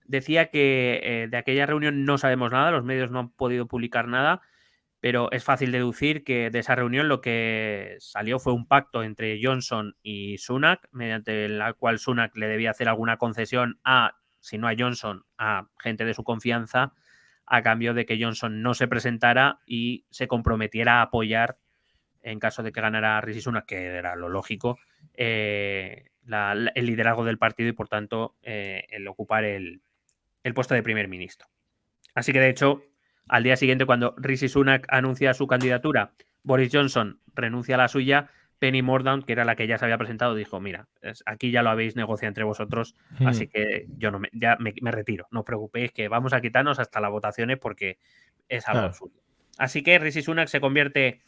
Decía que de aquella reunión no sabemos nada, los medios no han podido publicar nada, pero es fácil deducir que de esa reunión lo que salió fue un pacto entre Johnson y Sunak, mediante la cual Sunak le debía hacer alguna concesión si no a Johnson, a gente de su confianza, a cambio de que Johnson no se presentara y se comprometiera a apoyar, en caso de que ganara Rishi Sunak, que era lo lógico, el liderazgo del partido y, por tanto, el ocupar el puesto de primer ministro. Así que, de hecho, al día siguiente, cuando Rishi Sunak anuncia su candidatura, Boris Johnson renuncia a la suya, Penny Mordaunt, que era la que ya se había presentado, dijo, mira, aquí ya lo habéis negociado entre vosotros, así que yo ya me retiro. No os preocupéis que vamos a quitarnos hasta las votaciones porque es algo absurdo. Así que Rishi Sunak se convierte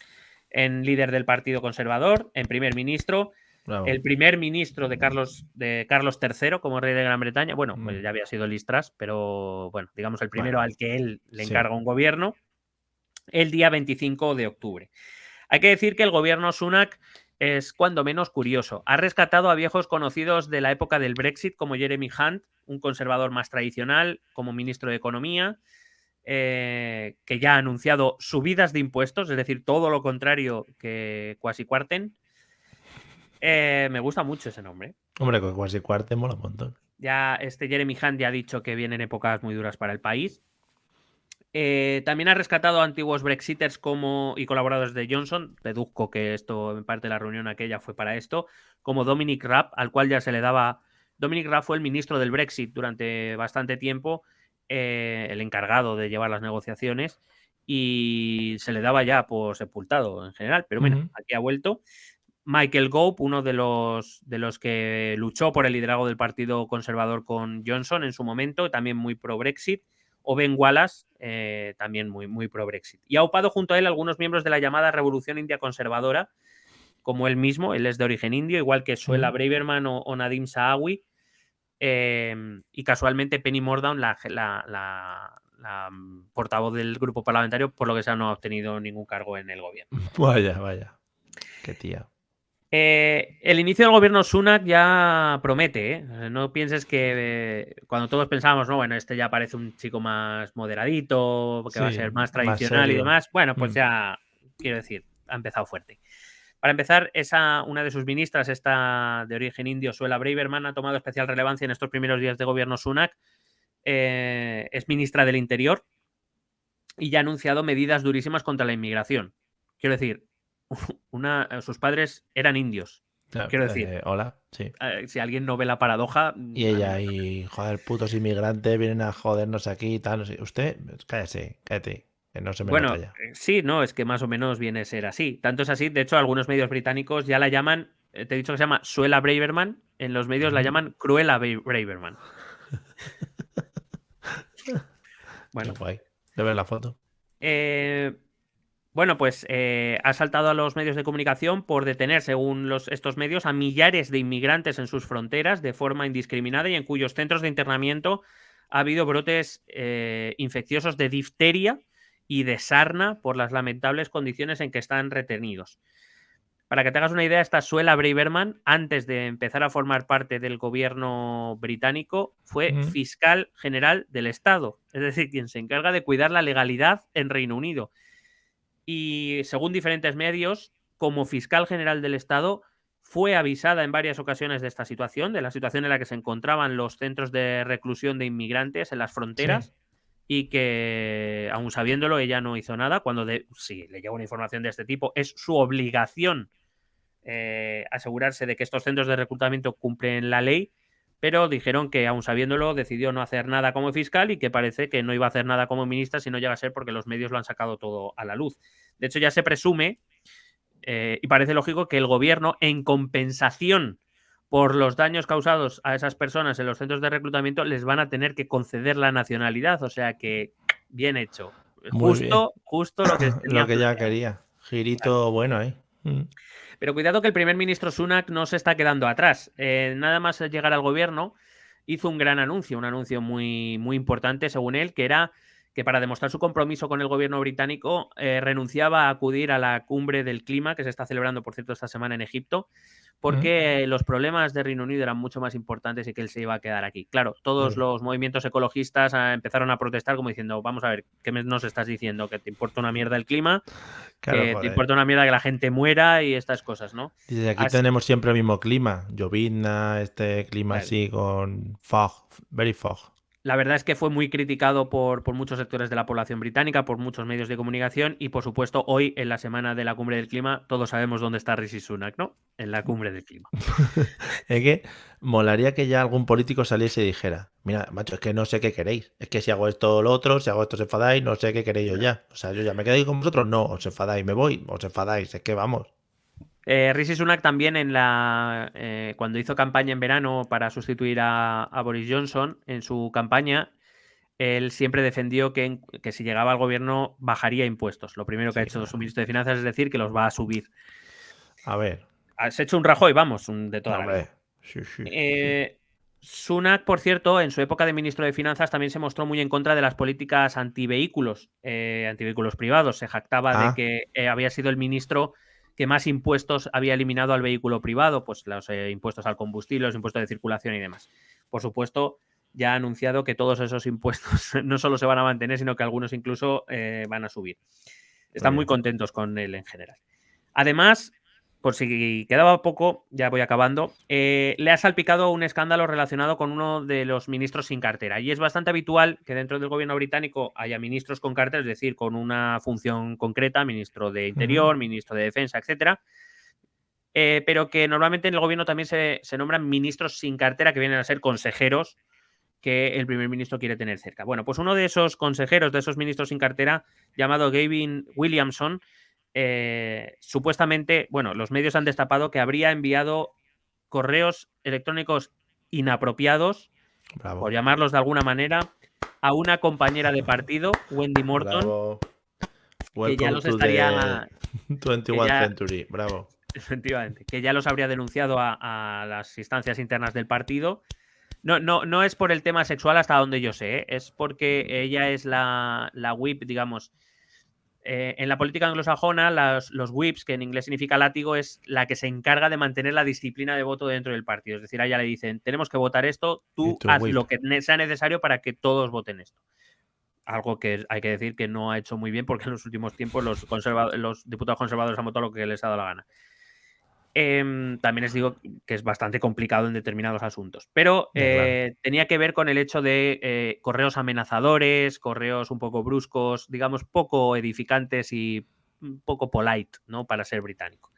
en líder del Partido Conservador, en primer ministro. Bravo. El primer ministro de Carlos III como rey de Gran Bretaña, bueno, pues ya había sido Liz Truss, pero bueno, digamos el primero al que él le encarga un gobierno, el día 25 de octubre. Hay que decir que el gobierno Sunak es cuando menos curioso. Ha rescatado a viejos conocidos de la época del Brexit, como Jeremy Hunt, un conservador más tradicional, como ministro de Economía, que ya ha anunciado subidas de impuestos, es decir, todo lo contrario que Kwasi Kwarteng. Me gusta mucho ese nombre. Hombre, con Kwasi Kwarteng mola un montón. Ya Jeremy Hunt ya ha dicho que vienen épocas muy duras para el país. También ha rescatado a antiguos Brexiters y colaboradores de Johnson. Deduzco que esto, en parte de la reunión aquella fue para esto. Como Dominic Raab, al cual ya se le daba... Dominic Raab fue el ministro del Brexit durante bastante tiempo, el encargado de llevar las negociaciones, y se le daba ya por sepultado en general. Pero bueno, aquí ha vuelto. Michael Gove, uno de los que luchó por el liderazgo del Partido Conservador con Johnson en su momento, también muy pro-Brexit. O Ben Wallace, también muy pro-Brexit. Y ha aupado junto a él algunos miembros de la llamada Revolución India Conservadora, como él mismo, él es de origen indio, igual que Suella Braverman o Nadim Sahawi. Y casualmente Penny Mordaunt, la portavoz del grupo parlamentario, por lo que sea, no ha obtenido ningún cargo en el gobierno. Vaya. Qué tía. El inicio del gobierno Sunak ya promete, ¿eh? No pienses que cuando todos pensábamos, no, bueno, este ya parece un chico más moderadito, que va a ser más tradicional y demás. Bueno, pues ya, quiero decir, ha empezado fuerte. Para empezar, una de sus ministras, esta de origen indio, Suella Braverman, ha tomado especial relevancia en estos primeros días de gobierno Sunak. Es ministra del Interior y ya ha anunciado medidas durísimas contra la inmigración. Quiero decir, sus padres eran indios. Claro, quiero decir, hola, sí. Si alguien no ve la paradoja... Y ella, joder, putos inmigrantes vienen a jodernos aquí y tal. No sé. Usted, cállate, que no se me nota ya. Sí, no, es que más o menos viene a ser así. Tanto es así, de hecho, algunos medios británicos ya la llaman, te he dicho que se llama Suella Braverman, en los medios la llaman Cruella Braverman. Bueno, de ver la foto. Bueno, pues ha saltado a los medios de comunicación por detener, según estos medios, a millares de inmigrantes en sus fronteras de forma indiscriminada y en cuyos centros de internamiento ha habido brotes infecciosos de difteria y de sarna por las lamentables condiciones en que están retenidos. Para que te hagas una idea, esta Suella Braverman, antes de empezar a formar parte del gobierno británico, fue fiscal general del Estado, es decir, quien se encarga de cuidar la legalidad en Reino Unido. Y según diferentes medios, como fiscal general del Estado, fue avisada en varias ocasiones de esta situación, de la situación en la que se encontraban los centros de reclusión de inmigrantes en las fronteras, Sí. y que, aun sabiéndolo, ella no hizo nada. Cuando si le llega una información de este tipo, es su obligación asegurarse de que estos centros de reclutamiento cumplen la ley, pero dijeron que, aun sabiéndolo, decidió no hacer nada como fiscal y que parece que no iba a hacer nada como ministra si no llega a ser porque los medios lo han sacado todo a la luz. De hecho, ya se presume, y parece lógico, que el gobierno, en compensación por los daños causados a esas personas en los centros de reclutamiento, les van a tener que conceder la nacionalidad. O sea que, bien hecho. Muy bien. Justo lo que Lo tenía que ya planeado. quería. Claro. Girito bueno ahí. Pero cuidado que el primer ministro Sunak no se está quedando atrás. Nada más llegar al gobierno, hizo un gran anuncio, un anuncio muy, muy importante, según él, que era que para demostrar su compromiso con el gobierno británico renunciaba a acudir a la cumbre del clima, que se está celebrando, por cierto, esta semana en Egipto, porque los problemas de Reino Unido eran mucho más importantes y que él se iba a quedar aquí. Claro, todos los movimientos ecologistas empezaron a protestar como diciendo, vamos a ver, ¿qué nos estás diciendo? ¿Que te importa una mierda el clima? Claro, Que te joder. importa una mierda que la gente muera y estas cosas, ¿no? Dice, aquí tenemos siempre el mismo clima. Llovizna, este clima Bueno, así con fog, very fog. la verdad es que fue muy criticado por muchos sectores de la población británica, por muchos medios de comunicación y, por supuesto, hoy, en la semana de la Cumbre del Clima, todos sabemos dónde está Rishi Sunak, ¿no? En la Cumbre del Clima. Es que molaría que ya algún político saliese y dijera, mira, macho, es que no sé qué queréis. Es que si hago esto o lo otro, si hago esto os enfadáis, no sé qué queréis yo ya. O sea, yo ya me quedo ahí con vosotros, no, os enfadáis, me voy, os enfadáis, es que vamos. Rishi Sunak también cuando hizo campaña en verano para sustituir a Boris Johnson, en su campaña, él siempre defendió que si llegaba al gobierno bajaría impuestos. Lo primero que ha Sí, hecho su ministro de Finanzas es decir que los va a subir. a ver, Has hecho un Rajoy, vamos, de toda no, la vida. hombre. Sí, sí, sí, sí. Sunak, por cierto, en su época de ministro de Finanzas también se mostró muy en contra de las políticas antivehículos privados. Se jactaba de Ah, que había sido el ministro que más impuestos había eliminado al vehículo privado, pues los impuestos al combustible, los impuestos de circulación y demás. Por supuesto, ya ha anunciado que todos esos impuestos no solo se van a mantener, sino que algunos incluso van a subir. muy Están muy bien. contentos con él en general. Además, por si quedaba poco, ya voy acabando, le ha salpicado un escándalo relacionado con uno de los ministros sin cartera. Y es bastante habitual que dentro del gobierno británico haya ministros con cartera, es decir, con una función concreta, ministro de Interior, ministro de Defensa, etcétera, pero que normalmente en el gobierno también se nombran ministros sin cartera, que vienen a ser consejeros que el primer ministro quiere tener cerca. Bueno, pues uno de esos consejeros, de esos ministros sin cartera, llamado Gavin Williamson, supuestamente, bueno, los medios han destapado que habría enviado correos electrónicos inapropiados, Bravo, por llamarlos de alguna manera, a una compañera de partido, Wendy Morton, bravo. que ya Welcome los to the estaría, que 21st ya, century, bravo. efectivamente, que ya los habría denunciado a las instancias internas del partido. No es por el tema sexual hasta donde yo sé, ¿eh? Es porque ella es la whip, digamos. En la política anglosajona, los whips, que en inglés significa látigo, es la que se encarga de mantener la disciplina de voto dentro del partido. Es decir, a ella le dicen, tenemos que votar esto, Y tú tu haz whip. lo que sea necesario para que todos voten esto. Algo que hay que decir que no ha hecho muy bien porque en los últimos tiempos los diputados conservadores han votado lo que les ha dado la gana. También les digo que es bastante complicado en determinados asuntos, pero Ya, claro. tenía que ver con el hecho de correos amenazadores, correos un poco bruscos, digamos, poco edificantes y un poco polite, ¿no? Para ser británico.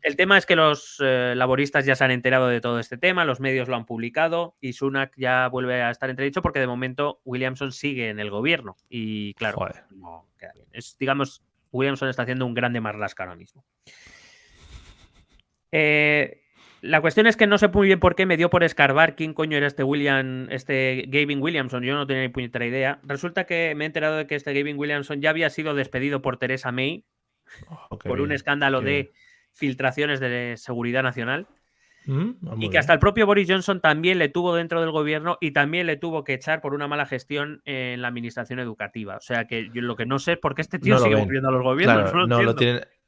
El tema es que los laboristas ya se han enterado de todo este tema, los medios lo han publicado y Sunak ya vuelve a estar entredicho porque de momento Williamson sigue en el gobierno y claro, Joder. no queda bien. Digamos, Williamson está haciendo un grande marlasca ahora mismo. La cuestión es que no sé muy bien por qué me dio por escarbar quién coño era este Gavin Williamson. Yo no tenía ni puñetera idea. Resulta que me he enterado de que este Gavin Williamson ya había sido despedido por Theresa May por un escándalo de filtraciones de seguridad nacional. Y que hasta el propio Boris Johnson también le tuvo dentro del gobierno y también le tuvo que echar por una mala gestión en la administración educativa. O sea que yo lo que no sé es por qué este tío sigue volviendo a los gobiernos. Claro,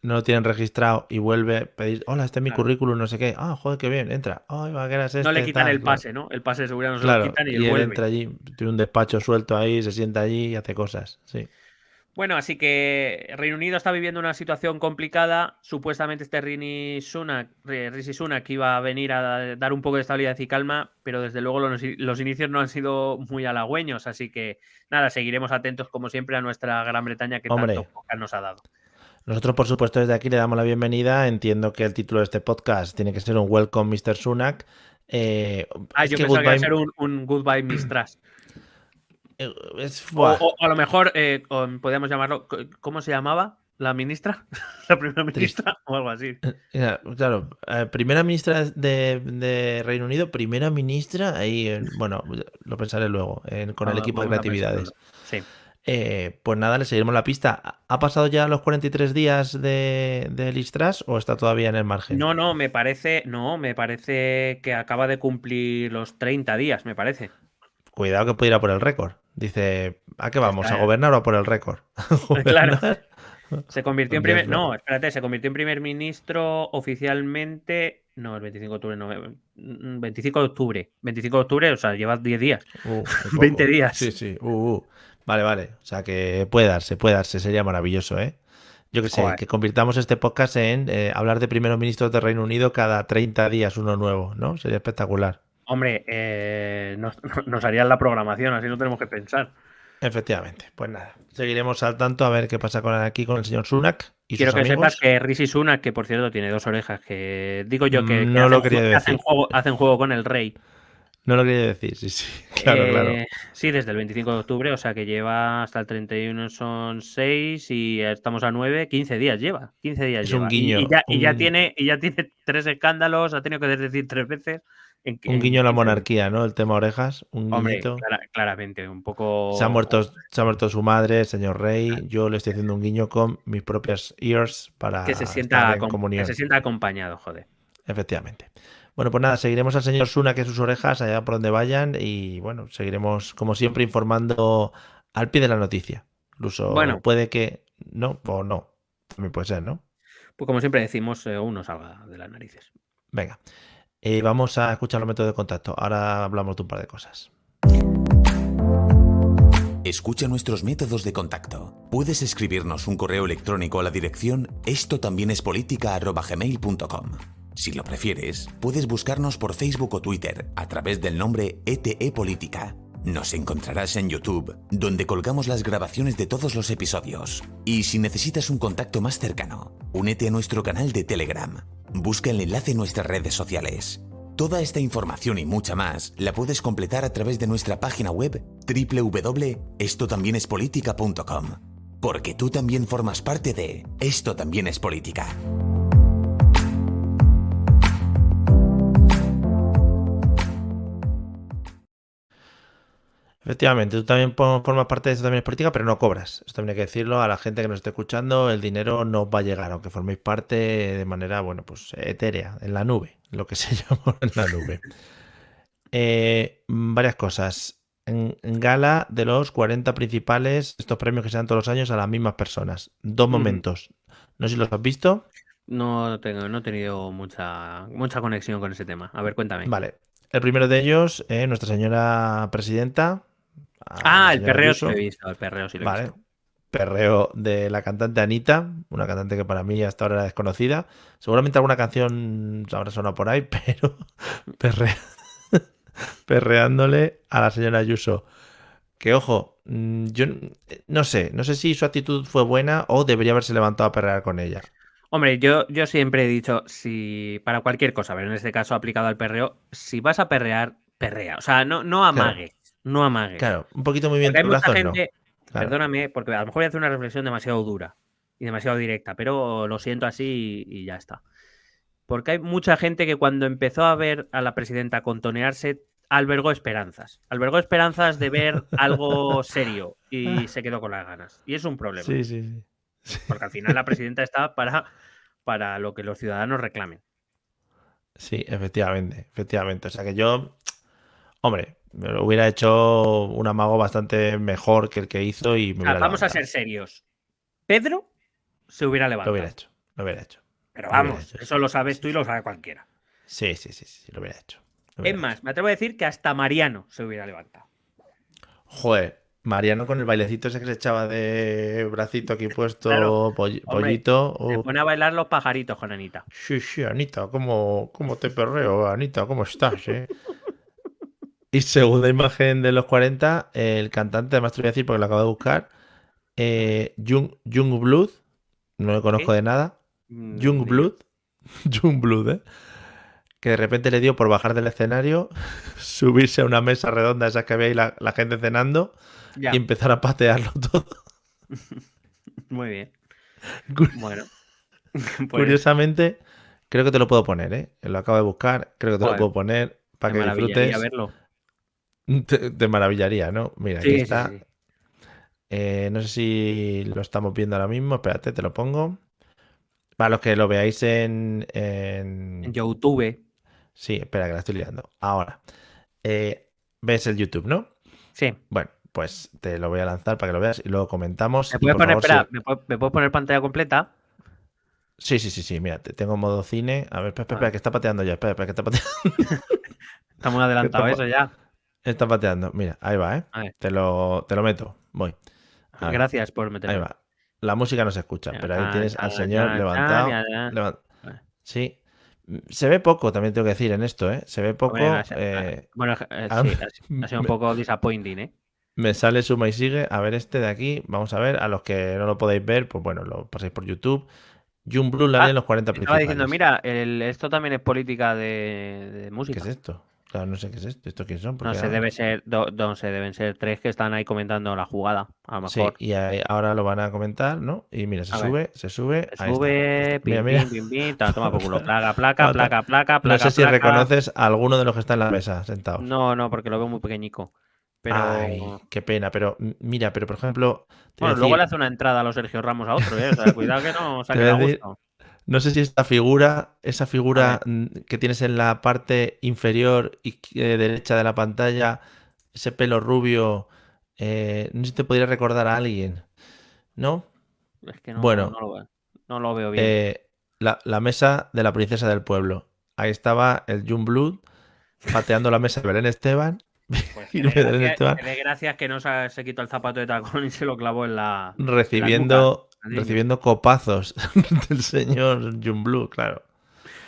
no lo tienen registrado y vuelve a pedir, hola, este es mi currículum, no sé qué. Ah, joder, qué bien, entra. Ay, va, que eras no le quitan tal, el pase, ¿no? El pase de seguridad no se claro, lo quitan y él vuelve. entra allí, tiene un despacho suelto ahí, se sienta allí y hace cosas, sí. Bueno, así que Reino Unido está viviendo una situación complicada. Supuestamente este Rishi Sunak iba a venir a dar un poco de estabilidad y calma, pero desde luego los inicios no han sido muy halagüeños. Así que nada, seguiremos atentos como siempre a nuestra Gran Bretaña que tanto poca nos ha dado. Nosotros, por supuesto, desde aquí le damos la bienvenida. Entiendo que el título de este podcast tiene que ser un Welcome, Mr. Sunak. Yo pensaba que iba a ser un Goodbye, Miss Truss. O a lo mejor podríamos llamarlo, ¿cómo se llamaba? ¿La ministra? ¿La primera ministra? O algo así. Claro, primera ministra de Reino Unido, primera ministra, ahí, bueno, lo pensaré luego, con el equipo de creatividades. Sí. Pues nada, le seguiremos la pista. ¿Ha pasado ya los 43 días de Liz Truss o está todavía en el margen? No, me parece que acaba de cumplir los 30 días, me parece. Cuidado que puede ir a por el récord. Dice, ¿a qué vamos? ¿A gobernar o a por el récord? Claro. Se convirtió en primer... No, espérate, se convirtió en primer ministro oficialmente... No, el 25 de octubre, no. 25 de octubre. 25 de octubre, o sea, lleva 10 días. 20 días. Sí. Vale. O sea, que puede darse. Sería maravilloso, ¿eh? Yo que sé, que convirtamos este podcast en hablar de primeros ministros de Reino Unido cada 30 días uno nuevo, ¿no? Sería espectacular. Hombre, nos harían la programación, así no tenemos que pensar. Efectivamente, pues nada, seguiremos al tanto a ver qué pasa aquí con el señor Sunak y Quiero sus que amigos. Sepas que Rishi Sunak, que por cierto tiene 2 orejas, que digo yo que, no lo quería decir. Hacen juego con el rey. No lo quería decir, sí. Claro. Sí, desde el 25 de octubre, o sea que lleva hasta el 31 son 6 y estamos a 9, 15 días lleva. 15 días es lleva. Un guiño. Y ya tiene 3 escándalos, ha tenido que decir 3 veces. Un guiño a la monarquía, ¿no? El tema orejas, un guiñito. Claramente, un poco... Se ha muerto su madre, señor rey. Yo le estoy haciendo un guiño con mis propias ears para que se sienta estar en comunión. Que se sienta acompañado, joder. Efectivamente. Bueno, pues nada, seguiremos al señor Sunak que sus orejas allá por donde vayan y bueno, seguiremos como siempre informando al pie de la noticia. Incluso puede que no o no. También puede ser, ¿no? Pues como siempre decimos, uno salga de las narices. Venga. Vamos a escuchar los métodos de contacto. Ahora hablamos de un par de cosas. Escucha nuestros métodos de contacto. Puedes escribirnos un correo electrónico a la dirección estotambiénespolitica@gmail.com. Si lo prefieres, puedes buscarnos por Facebook o Twitter a través del nombre ETE Política. Nos encontrarás en YouTube, donde colgamos las grabaciones de todos los episodios. Y si necesitas un contacto más cercano, únete a nuestro canal de Telegram. Busca el enlace en nuestras redes sociales. Toda esta información y mucha más la puedes completar a través de nuestra página web www.estotambiénespolitica.com. Porque tú también formas parte de Esto también es política. Efectivamente, tú también formas parte de Esto también es política, pero no cobras. Esto también hay que decirlo a la gente que nos esté escuchando, el dinero no va a llegar, aunque forméis parte de manera, bueno, pues etérea, en la nube, lo que se llama en la nube. Varias cosas. En gala de los 40 principales, estos premios que se dan todos los años a las mismas personas. 2 momentos. No sé si los has visto. No he tenido mucha conexión con ese tema. A ver, cuéntame. Vale. El primero de ellos, Nuestra Señora Presidenta. El perreo sí lo he visto. Vale. Perreo de la cantante Anita, una cantante que para mí hasta ahora era desconocida. Seguramente alguna canción habrá sonado por ahí, pero perreándole a la señora Ayuso. Que ojo, yo no sé si su actitud fue buena o debería haberse levantado a perrear con ella. Hombre, yo siempre he dicho, si para cualquier cosa, pero en este caso aplicado al perreo, si vas a perrear, perrea. O sea, no amagues. No amagues. Claro, un poquito muy bien. Porque hay mucha gente, no. Claro. Perdóname, porque a lo mejor voy a hacer una reflexión demasiado dura y demasiado directa, pero lo siento así y ya está. Porque hay mucha gente que cuando empezó a ver a la presidenta contonearse, albergó esperanzas. Albergó esperanzas de ver algo serio y se quedó con las ganas. Y es un problema. Sí, sí, sí. Porque al final la presidenta está para lo que los ciudadanos reclamen. Sí, efectivamente, efectivamente. O sea que yo, hombre, me lo hubiera hecho un amago bastante mejor que el que hizo y me O sea, hubiera vamos a levantado. ser serios. Pedro se hubiera Lo levantado. hubiera hecho, lo hubiera hecho. Pero Lo hubiera vamos, hecho, eso sí. lo sabes Sí, tú y lo sabe cualquiera. sí, sí, sí, sí, lo hubiera hecho. Lo Es hubiera más, hecho. me atrevo a decir que hasta Mariano se hubiera levantado. Joder, Mariano con el bailecito ese que se echaba de bracito aquí puesto, Claro, hombre, pollito. se pone a bailar los pajaritos con Anita. Sí, sí, Anita, ¿cómo te perreo? Anita, ¿cómo estás, Y segunda imagen de los 40, el cantante, además te lo voy a decir porque lo acabo de buscar, Youngblood, no lo conozco ¿Qué? de nada. Ni yo. Youngblood, Youngblood, que de repente le dio por bajar del escenario, subirse a una mesa redonda, esas que había ahí la gente cenando, Ya, y empezar a patearlo todo. muy bien. Bueno, pues Curiosamente, creo que te lo puedo poner, ¿eh? Lo acabo de buscar, creo que te lo joder, puedo poner para me que maravillaría disfrutes. verlo. Te maravillaría, ¿no? Mira, aquí Sí, sí, está. sí. No sé si lo estamos viendo ahora mismo. Espérate, te lo pongo. Para los que lo veáis En YouTube. Sí, espera, que la estoy liando. Ahora. ¿Ves el YouTube, no? Sí. Bueno, pues te lo voy a lanzar para que lo veas y luego comentamos. ¿Me Y puedes por poner, favor, espera, ¿me puedes poner pantalla completa? sí. Mira, te tengo modo cine. A ver, espera, que está pateando ya. Espera, que está pateando. Está muy adelantado eso ya. Está pateando. Mira, ahí va, ¿eh? A ver, Te lo meto. Voy. A ver, gracias por ahí meterme. va. La música no se escucha, pero ahí tienes al señor levantado. Sí. Se ve poco, también tengo que decir en esto, ¿eh? Se ve poco. Bueno, sí, ha sido un poco disappointing, ¿eh? Me sale suma y sigue. A ver este de aquí. Vamos a ver. A los que no lo podéis ver, pues bueno, lo pasáis por YouTube. Youngblood la leen los 40 Estaba diciendo, principales. mira, esto también es política de ¿Qué música. es esto? Claro, no sé qué es esto. ¿Esto quién son? No sé, deben ser 3 que están ahí comentando la jugada, a lo Sí, mejor. y ahora lo van a comentar, ¿no? Y mira, se A ver, sube. se Ahí está. sube, Mira, pim, mira. pim, pim, pim, toma por culo, placa, placa, Aguanta. placa, placa, No placa, sé si placa. reconoces a alguno de los que está en la mesa sentados. No, porque lo veo muy pequeñico. Pero Ay, qué pena. Pero mira, pero por ejemplo, te voy bueno, a luego le decir, hace una entrada a los Sergio Ramos a otro, ¿eh? O sea, cuidado que no se ha te voy a quedado a decir, gusto. no sé si esa A figura ver, que tienes en la parte inferior y derecha de la pantalla, ese pelo rubio, no sé si te podría recordar a alguien, ¿no? es que no, Bueno, no lo veo. No lo veo bien. la mesa de la princesa del pueblo. Ahí estaba el Youngblood pateando la mesa de Belén Esteban. Pues Y Belén Esteban que dé gracias que no se quitó el zapato de tacón y se lo clavó en la nuca. recibiendo copazos del señor Youngblood, claro.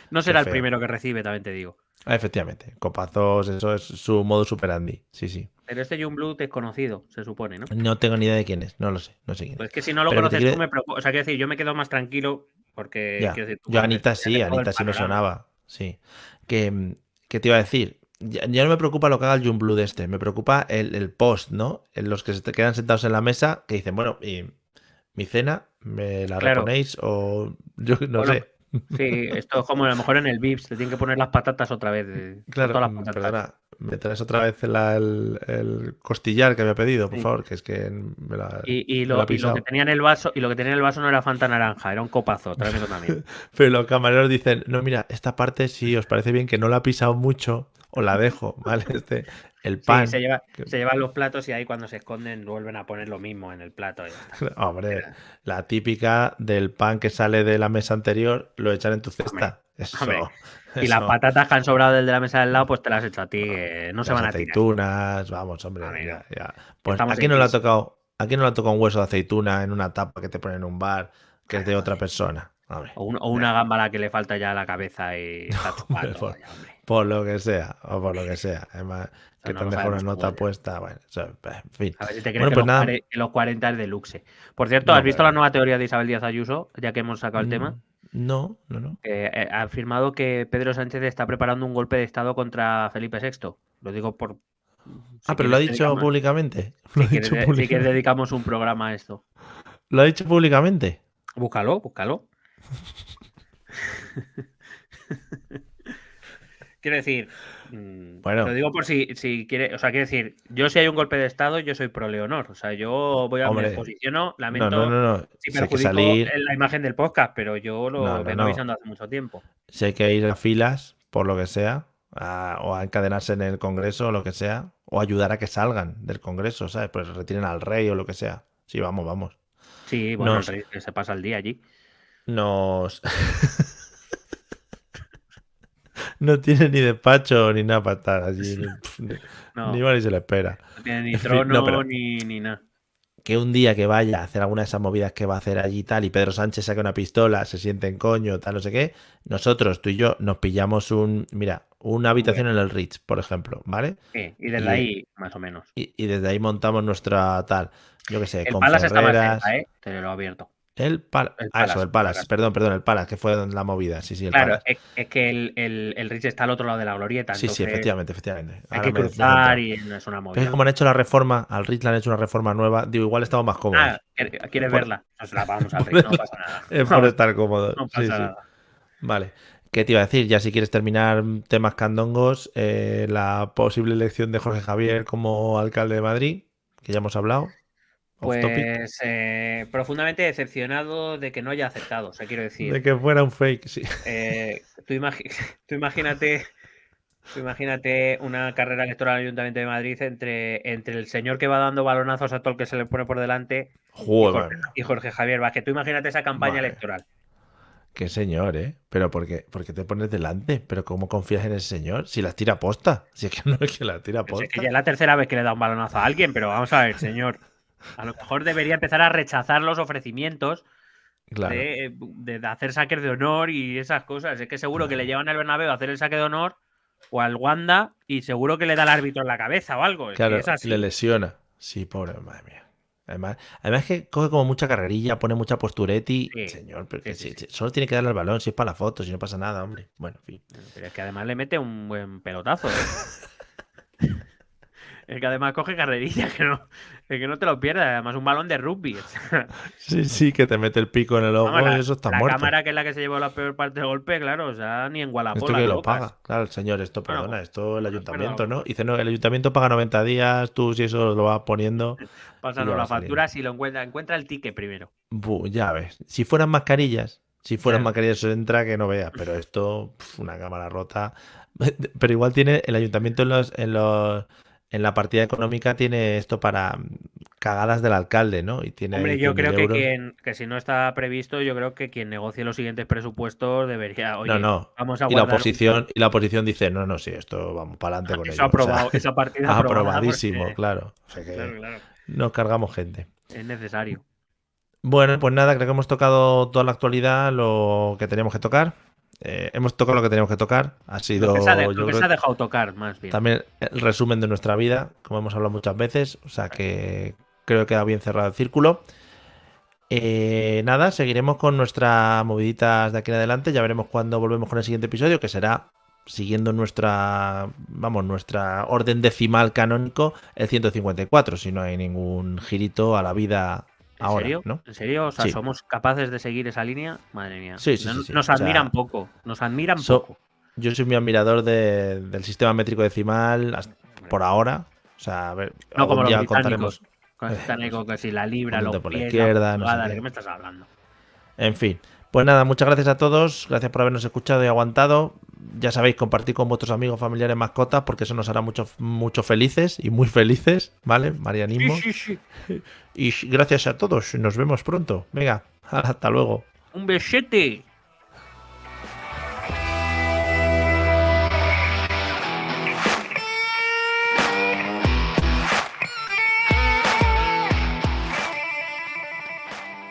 No Qué será el feo. primero que recibe, también te digo. Efectivamente, copazos, eso es su modo superandi. Sí. Pero este Youngblood es conocido, se supone, ¿no? No tengo ni idea de quién es, no lo sé, no sé quién Pues es. que si no lo Pero que te conoces tú, quiero... me preocupa. O sea, quiero decir, yo me quedo más tranquilo porque, Ya, quiero decir, tú yo conoces Anita sí todo el me panorama. sonaba, sí. Que te iba a decir, ya no me preocupa lo que haga el Youngblood este, me preocupa el post, ¿no? En los que se te quedan sentados en la mesa que dicen, bueno, y mi cena, ¿me la Claro. reponéis? O yo no Bueno, sé. sí, esto es como a lo mejor en el Vips, te tienen que poner las patatas otra vez. Son Claro, todas las patatas. perdona, me traes otra vez el costillar que había pedido, por Sí. favor, que es que me la Y me la lo ha que pisado. tenía en el vaso, no era Fanta naranja, era un copazo, tráemelo también. Pero los camareros dicen, no, mira, esta parte si os parece bien que no la ha pisado mucho, os la dejo, ¿vale? El pan. Sí, se llevan los platos y ahí cuando se esconden vuelven a poner lo mismo en el plato. Y ya está. Hombre, la típica del pan que sale de la mesa anterior, lo echan en tu cesta. Hombre. Y las patatas que han sobrado del de la mesa del lado, pues te las he hecho a ti, que no se las van a tirar. aceitunas, vamos, hombre, Amigo, ya. Pues estamos aquí en no le ha crisis. tocado, aquí no le ha tocado un hueso de aceituna en una tapa que te ponen en un bar, que es de otra persona. Hombre, O una gamba a la que le falta ya la cabeza y está chupando. por, Ya, hombre. por lo que sea, o por lo que sea. Además, que no te han lo dejado una sabemos nota cómo es. puesta, bueno, en fin. A ver si te crees Bueno, que, pues nada. que los 40 es de luxe. Por cierto, No, ¿has visto pero la no. nueva teoría de Isabel Díaz Ayuso, ya que hemos sacado el tema? No. Ha afirmado que Pedro Sánchez está preparando un golpe de Estado contra Felipe VI. Lo digo por... Pero lo ha dicho públicamente. Si quieres dedicamos un programa a esto. ¿Lo ha dicho públicamente? Búscalo. Quiero decir, Bueno. lo digo por si quiere, o sea, quiero decir, yo si hay un golpe de estado, yo soy pro Leonor, o sea, yo me Hombre, posiciono, no, lamento Si si hay que perjudico salir, la imagen del podcast, pero yo lo vengo no. avisando hace mucho tiempo. Si hay que ir a filas, por lo que sea, o a encadenarse en el Congreso o lo que sea, o ayudar a que salgan del Congreso, ¿sabes? Pues retiren al rey o lo que sea. Sí, vamos. Sí, bueno, el Nos, rey que se pasa el día allí. nos... No tiene ni despacho ni nada para estar allí. No, Ni va ni se le espera. no tiene ni En fin, trono no, pero ni nada. que un día que vaya a hacer alguna de esas movidas que va a hacer allí y tal, y Pedro Sánchez saque una pistola, se siente en coño, tal, no sé qué, nosotros, tú y yo, nos pillamos una habitación en el Ritz, por ejemplo, ¿vale? Sí, y desde Y, ahí, más o menos. y desde ahí montamos nuestra tal, yo qué sé, El con Palace está más Ferreras. cerca, te lo he abierto. El Palace. Eso, el Palace. Perdón, el Palace, que fue la movida. Sí, el Claro, Palace. es que el Ritz está al otro lado de la glorieta. Sí, entonces efectivamente. Hay Ahora que cruzar y no es una Pero es movida. que como han hecho la reforma, al Ritz le han hecho una reforma nueva, digo, igual estamos más cómodos. ¿Quieres verla? Nos la vamos al Ritz, no pasa nada. Es por estar cómodos. No pasa nada. Vale. ¿Qué te iba a decir? Ya si quieres terminar temas candongos, la posible elección de Jorge Javier como alcalde de Madrid, que ya hemos hablado. Pues profundamente decepcionado de que no haya aceptado. O sea, quiero decir. De que fuera un fake, sí. Tú imagínate una carrera electoral al Ayuntamiento de Madrid entre el señor que va dando balonazos a todo el que se le pone por delante y Jorge Javier Vázquez. Tú imagínate esa campaña electoral. Qué señor, ¿eh? Pero ¿por qué te pones delante? ¿Pero cómo confías en ese señor? Si las tira posta. Si es que no es que las tira posta. Es que ya es la tercera vez que le da un balonazo a alguien, pero vamos a ver, señor. A lo mejor debería empezar a rechazar los ofrecimientos de hacer saques de honor y esas cosas. Es que seguro que le llevan al Bernabéu a hacer el saque de honor o al Wanda y seguro que le da al árbitro en la cabeza o algo. Claro, es así. le lesiona. Sí, pobre, madre mía. Además es que coge como mucha carrerilla, pone mucha posturetti. Sí, señor, pero sí. Solo tiene que darle al balón, si es para la foto, si no pasa nada, hombre. Bueno, en fin. Pero es que además le mete un buen pelotazo, Es que además coge carrerilla, que no te lo pierdas. Además, un balón de rugby. Sí, que te mete el pico en el ojo y eso está muerto. La cámara, que es la que se llevó la peor parte del golpe, claro, o sea, ni en Guadalajara. Esto que lo paga. Claro, el señor, esto perdona, esto el ayuntamiento, ¿no? Dice, no, el ayuntamiento paga 90 días, tú si eso lo vas poniendo. Pásanos la factura si lo encuentra el ticket primero. Ya ves. Si fueran mascarillas, eso entra que no veas, pero esto, una cámara rota. Pero igual tiene el ayuntamiento en la partida económica tiene esto para cagadas del alcalde, ¿no? Y tiene. Hombre, yo creo que si no está previsto, yo creo que quien negocie los siguientes presupuestos debería. Oye, vamos a guardar y la oposición dice, no, sí, esto vamos para adelante con ello. Aprobado, esa partida aprobadísimo, claro. O sea que claro. nos cargamos gente. Es necesario. Bueno, pues nada, creo que hemos tocado toda la actualidad, lo que teníamos que tocar. Hemos tocado lo que teníamos que tocar. Ha sido. Lo que se ha dejado tocar, más bien. También el resumen de nuestra vida, como hemos hablado muchas veces. O sea que creo que queda bien cerrado el círculo. Nada, seguiremos con nuestras moviditas de aquí en adelante. Ya veremos cuándo volvemos con el siguiente episodio, que será siguiendo nuestra orden decimal canónico, el 154, si no hay ningún girito a la vida. ¿En serio? ¿No? ¿En serio? O sea, ¿somos capaces de seguir esa línea? Madre mía. Sí. Nos admiran poco. Nos admiran poco. Yo soy muy admirador del sistema métrico decimal por ahora. O sea, a ver, no como día los contaremos. Que si la libra, los por pies, la izquierda, no sé ¿de qué me estás hablando? En fin. Pues nada, muchas gracias a todos. Gracias por habernos escuchado y aguantado. Ya sabéis, compartir con vuestros amigos, familiares, mascotas, porque eso nos hará mucho felices y muy felices, ¿vale? Marianismo. Sí. Y gracias a todos. Nos vemos pronto. Venga, hasta luego. Un besete.